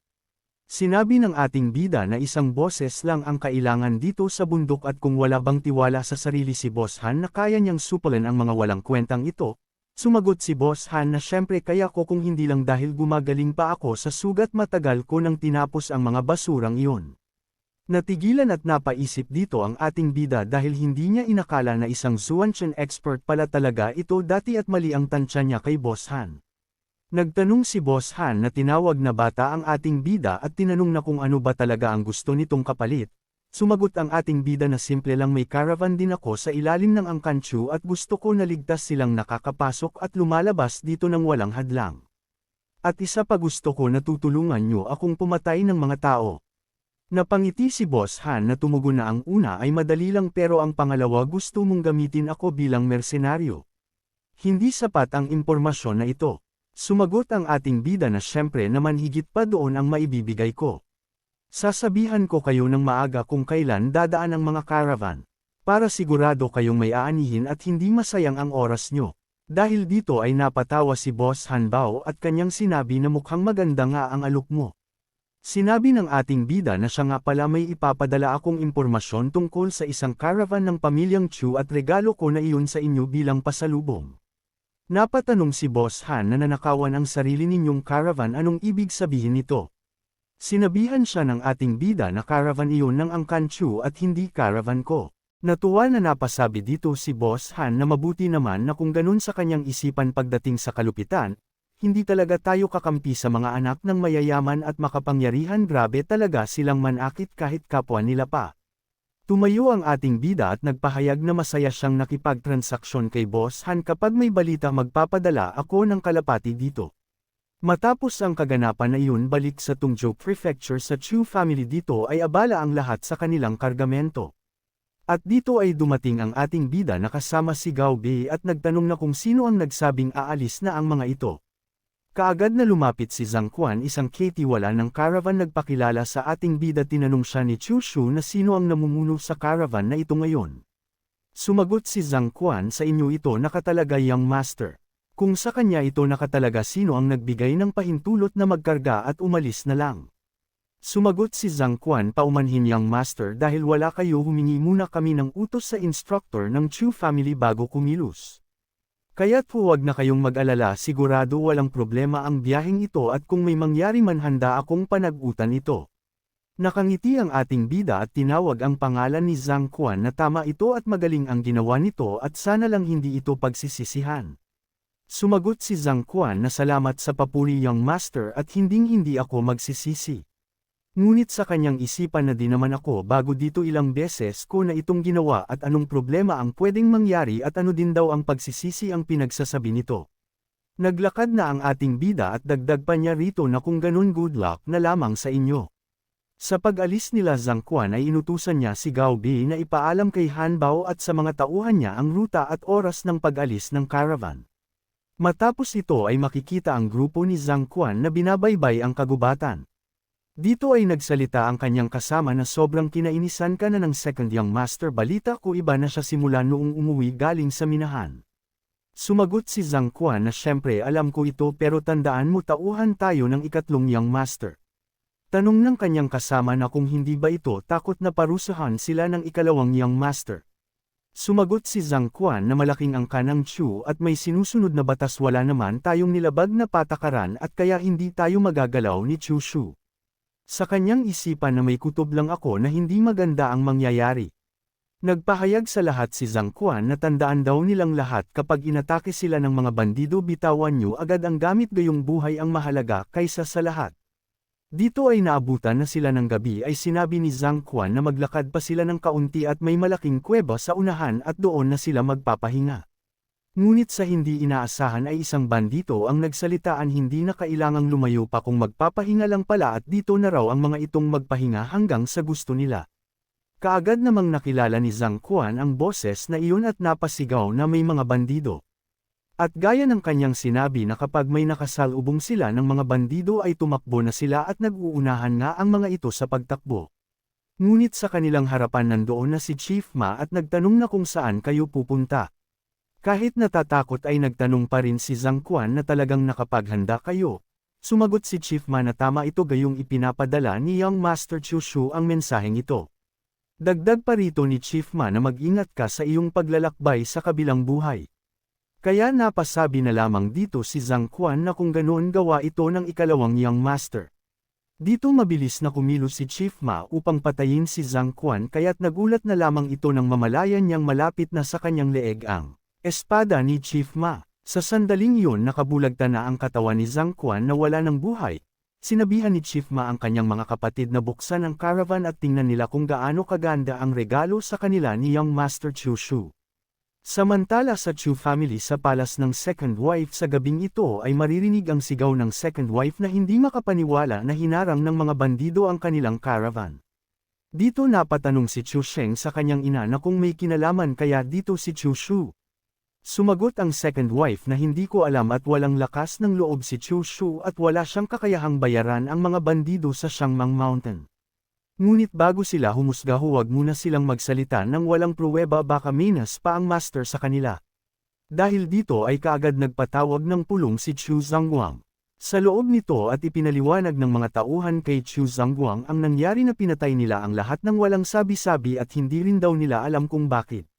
S1: Sinabi ng ating bida na isang boses lang ang kailangan dito sa bundok at kung wala bang tiwala sa sarili si Boss Han na kaya niyang supalan ang mga walang kwentang ito, sumagot si Boss Han na syempre kaya ko kung hindi lang dahil gumagaling pa ako sa sugat matagal ko nang tinapos ang mga basurang iyon. Natigilan at napaisip dito ang ating bida dahil hindi niya inakala na isang Zuanshan expert pala talaga ito dati at mali ang tansya niya kay Boss Han. Nagtanong si Boss Han na tinawag na bata ang ating bida at tinanong na kung ano ba talaga ang gusto nitong kapalit. Sumagot ang ating bida na simple lang may caravan din ako sa ilalim ng Angkanchu at gusto ko na ligtas silang nakakapasok at lumalabas dito ng walang hadlang. At isa pa gusto ko na tutulungan nyo akong pumatay ng mga tao. Napangiti si Boss Han na tumugon na ang una ay madali lang pero ang pangalawa gusto mong gamitin ako bilang mersenaryo. Hindi sapat ang impormasyon na ito. Sumagot ang ating bida na syempre naman higit pa doon ang maibibigay ko. Sasabihan ko kayo ng maaga kung kailan dadaan ang mga caravan. Para sigurado kayong may aanihin at hindi masayang ang oras nyo. Dahil dito ay napatawa si Boss Han Bao at kanyang sinabi na mukhang maganda nga ang alok mo. Sinabi ng ating bida na siya nga pala may ipapadala akong impormasyon tungkol sa isang caravan ng pamilyang Chu at regalo ko na iyon sa inyo bilang pasalubong. Napatanong si Boss Han na nanakawan ang sarili ninyong caravan anong ibig sabihin nito. Sinabihan siya ng ating bida na caravan iyon ng Angkanchu at hindi caravan ko. Natuwa na napasabi dito si Boss Han na mabuti naman na kung ganun sa kanyang isipan pagdating sa kalupitan, hindi talaga tayo kakampi sa mga anak ng mayayaman at makapangyarihan grabe talaga silang manakit kahit kapwa nila pa. Tumayo ang ating bida at nagpahayag na masaya siyang nakipagtransaksyon kay Boss Han kapag may balita magpapadala ako ng kalapati dito. Matapos ang kaganapan na iyon balik sa Tungzhou Prefecture sa Chu family dito ay abala ang lahat sa kanilang kargamento. At dito ay dumating ang ating bida na kasama si Gao Bei at nagtanong na kung sino ang nagsabing aalis na ang mga ito. Kaagad na lumapit si Zhang Quan isang katiwala ng caravan nagpakilala sa ating bida tinanong siya ni Chu Shu na sino ang namumuno sa caravan na ito ngayon. Sumagot si Zhang Quan sa inyo ito nakatalaga young master. Kung sa kanya ito nakatalaga sino ang nagbigay ng pahintulot na magkarga at umalis na lang. Sumagot si Zhang Quan paumanhin young master dahil wala kayo humingi muna kami ng utos sa instructor ng Chu family bago kumilos. Kaya't huwag na kayong mag-alala sigurado walang problema ang biyaheng ito at kung may mangyari man handa akong panag-utan ito. Nakangiti ang ating bida at tinawag ang pangalan ni Zhang Quan na tama ito at magaling ang ginawa nito at sana lang hindi ito pagsisisihan. Sumagot si Zhang Quan na salamat sa papuri young master at hinding-hindi ako magsisisi. Ngunit sa kanyang isipan na din naman ako bago dito ilang beses ko na itong ginawa at anong problema ang pwedeng mangyari at ano din daw ang pagsisisi ang pinagsasabi nito. Naglakad na ang ating bida at dagdag pa niya rito na kung ganun good luck na lamang sa inyo. Sa pag-alis nila Zhang Quan ay inutusan niya si Gao Bei na ipaalam kay Han Bao at sa mga tauhan niya ang ruta at oras ng pag-alis ng caravan. Matapos ito ay makikita ang grupo ni Zhang Quan na binabaybay ang kagubatan. Dito ay nagsalita ang kanyang kasama na sobrang kinainisan ka na ng second young master balita ko iba na siya simula noong umuwi galing sa minahan. Sumagot si Zhang Quan na syempre alam ko ito pero tandaan mo tauhan tayo ng ikatlong young master. Tanong ng kanyang kasama na kung hindi ba ito takot na parusahan sila ng ikalawang young master. Sumagot si Zhang Quan na malaking angka ng Chu at may sinusunod na batas wala naman tayong nilabag na patakaran at kaya hindi tayo magagalaw ni Chu Shu. Sa kanyang isipan na may kutob lang ako na hindi maganda ang mangyayari. Nagpahayag sa lahat si Zhang Quan na tandaan daw nilang lahat kapag inatake sila ng mga bandido bitawan nyo agad ang gamit gayong buhay ang mahalaga kaysa sa lahat. Dito ay naabutan na sila ng gabi ay sinabi ni Zhang Quan na maglakad pa sila ng kaunti at may malaking kuweba sa unahan at doon na sila magpapahinga. Ngunit sa hindi inaasahan ay isang bandito ang nagsalitaan hindi na kailangang lumayo pa kung magpapahinga lang pala at dito na raw ang mga itong magpahinga hanggang sa gusto nila. Kaagad namang nakilala ni Zhang Quan ang boses na iyon at napasigaw na may mga bandido. At gaya ng kanyang sinabi na kapag may nakasalubong sila ng mga bandido ay tumakbo na sila at nag-uunahan nga ang mga ito sa pagtakbo. Ngunit sa kanilang harapan nandoon na si Chief Ma at nagtanong na kung saan kayo pupunta. Kahit natatakot ay nagtanong pa rin si Zhang Quan na talagang nakapaghanda kayo. Sumagot si Chief Ma na tama ito gayong ipinapadala ni Young Master Chu Shu ang mensaheng ito. Dagdag pa rito ni Chief Ma na mag-ingat ka sa iyong paglalakbay sa kabilang buhay. Kaya napasabi na lamang dito si Zhang Quan na kung ganoon gawa ito ng ikalawang Young Master. Dito mabilis na kumilos si Chief Ma upang patayin si Zhang Quan kaya't nagulat na lamang ito nang mamalayan niyang malapit na sa kanyang leeg ang espada ni Chief Ma. Sa sandaling iyon nakabulagta na ang katawan ni Zhang Quan na wala ng buhay. Sinabihan ni Chief Ma ang kanyang mga kapatid na buksan ang caravan at tingnan nila kung gaano kaganda ang regalo sa kanila ni Young Master Chu Shu. Samantala sa Chu family sa palas ng second wife sa gabing ito ay maririnig ang sigaw ng second wife na hindi makapaniwala na hinarang ng mga bandido ang kanilang caravan. Dito napatanong si Chu Sheng sa kanyang ina na kung may kinalaman kaya dito si Chu Shu. Sumagot ang second wife na hindi ko alam at walang lakas ng loob si Chu Shu at wala siyang kakayahang bayaran ang mga bandido sa Shangmang Mountain. Ngunit bago sila humusga huwag muna silang magsalita nang walang pruweba baka minas pa ang master sa kanila. Dahil dito ay kaagad nagpatawag ng pulong si Chu Zhangguang. Sa loob nito at ipinaliwanag ng mga tauhan kay Chu Zhangguang ang nangyari na pinatay nila ang lahat ng walang sabi-sabi at hindi rin daw nila alam kung bakit.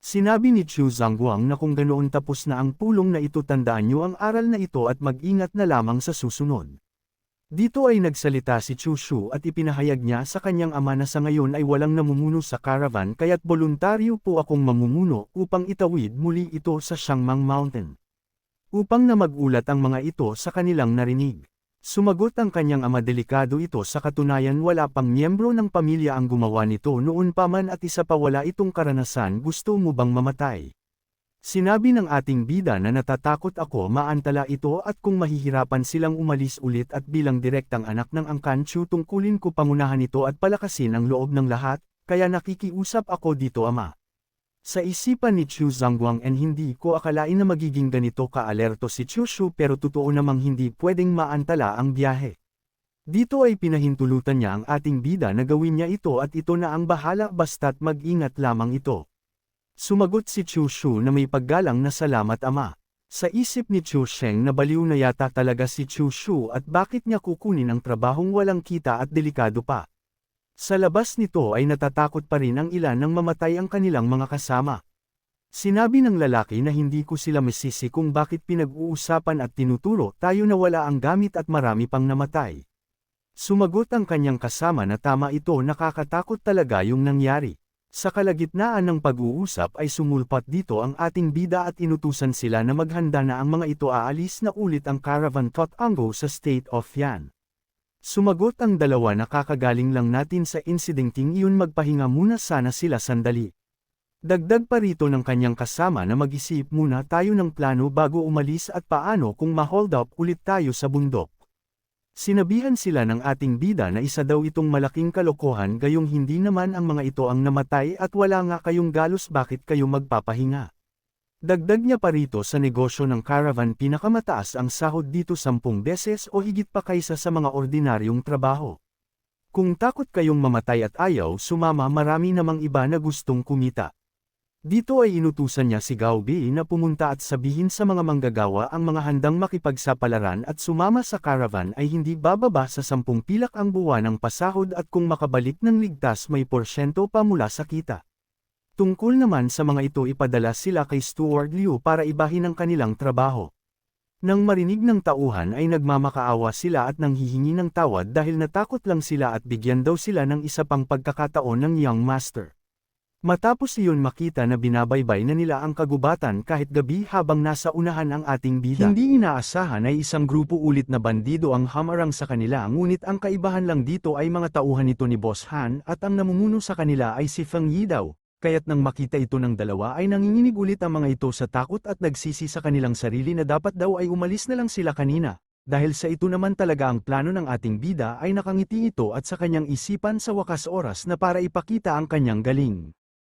S1: Sinabi ni Chu Zhangguang na kung ganoon tapos na ang pulong na ito tandaan niyo ang aral na ito at mag-ingat na lamang sa susunod. Dito ay nagsalita si Chu Shu at ipinahayag niya sa kanyang ama na sa ngayon ay walang namumuno sa caravan kaya't voluntaryo po akong mamumuno upang itawid muli ito sa Shangmang Mountain. Upang na magulat ang mga ito sa kanilang narinig. Sumagot ang kanyang ama delikado ito sa katunayan wala pang miyembro ng pamilya ang gumawa nito noon pa man at isa pa wala itong karanasan gusto mo bang mamatay? Sinabi ng ating bida na natatakot ako maantala ito at kung mahihirapan silang umalis ulit at bilang direktang anak ng Angkan Chu tungkulin ko pangunahan ito at palakasin ang loob ng lahat, kaya nakikiusap ako dito ama. Sa isipan ni Chu Zhangguang hindi ko akalain na magiging ganito ka-alerto si Chu Shu pero totoo namang hindi pwedeng maantala ang biyahe. Dito ay pinahintulutan niya ang ating bida na gawin niya ito at ito na ang bahala basta't mag-ingat lamang ito. Sumagot si Chu Shu na may paggalang na salamat ama. Sa isip ni Chu Sheng na baliw na yata talaga si Chu Shu at bakit niya kukunin ang trabahong walang kita at delikado pa. Sa labas nito ay natatakot pa rin ang ilan nang mamatay ang kanilang mga kasama. Sinabi ng lalaki na hindi ko sila masisi kung bakit pinag-uusapan at tinuturo tayo na wala ang gamit at marami pang namatay. Sumagot ang kanyang kasama na tama ito nakakatakot talaga yung nangyari. Sa kalagitnaan ng pag-uusap ay sumulpat dito ang ating bida at inutusan sila na maghanda na ang mga ito aalis na ulit ang caravan Totanggo sa State of Yan. Sumagot ang dalawa na kakagaling lang natin sa incidenting iyon magpahinga muna sana sila sandali. Dagdag pa rito ng kanyang kasama na mag-isip muna tayo ng plano bago umalis at paano kung ma-hold up ulit tayo sa bundok. Sinabihan sila ng ating bida na isa daw itong malaking kalokohan gayong hindi naman ang mga ito ang namatay at wala nga kayong galos bakit kayo magpapahinga. Dagdag niya pa rito sa negosyo ng caravan pinakamataas ang sahod dito 10 beses o higit pa kaysa sa mga ordinaryong trabaho. Kung takot kayong mamatay at ayaw sumama marami namang iba na gustong kumita. Dito ay inutusan niya si Gao Bei na pumunta at sabihin sa mga manggagawa ang mga handang makipagsapalaran at sumama sa caravan ay hindi bababa sa 10 pilak ang buwan ng pasahod at kung makabalik ng ligtas may porsyento pa mula sa kita. Tungkol naman sa mga ito ipadala sila kay Steward Liu para ibahin ang kanilang trabaho. Nang marinig ng tauhan ay nagmamakaawa sila at nanghihingi ng tawad dahil natakot lang sila at bigyan daw sila ng isa pang pagkakataon ng Young Master. Matapos iyon makita na binabaybay na nila ang kagubatan kahit gabi habang nasa unahan ang ating bida. Hindi inaasahan ay isang grupo ulit na bandido ang hamarang sa kanila, ngunit ang kaibahan lang dito ay mga tauhan nito ni Boss Han at ang namumuno sa kanila ay si Feng Yi daw. Kaya't nang makita ito ng dalawa ay nanginginig ulit ang mga ito sa takot at nagsisi sa kanilang sarili na dapat daw ay umalis na lang sila kanina. Dahil sa ito naman talaga ang plano ng ating bida ay nakangiti ito at sa kanyang isipan sa wakas oras na para ipakita ang kanyang galing.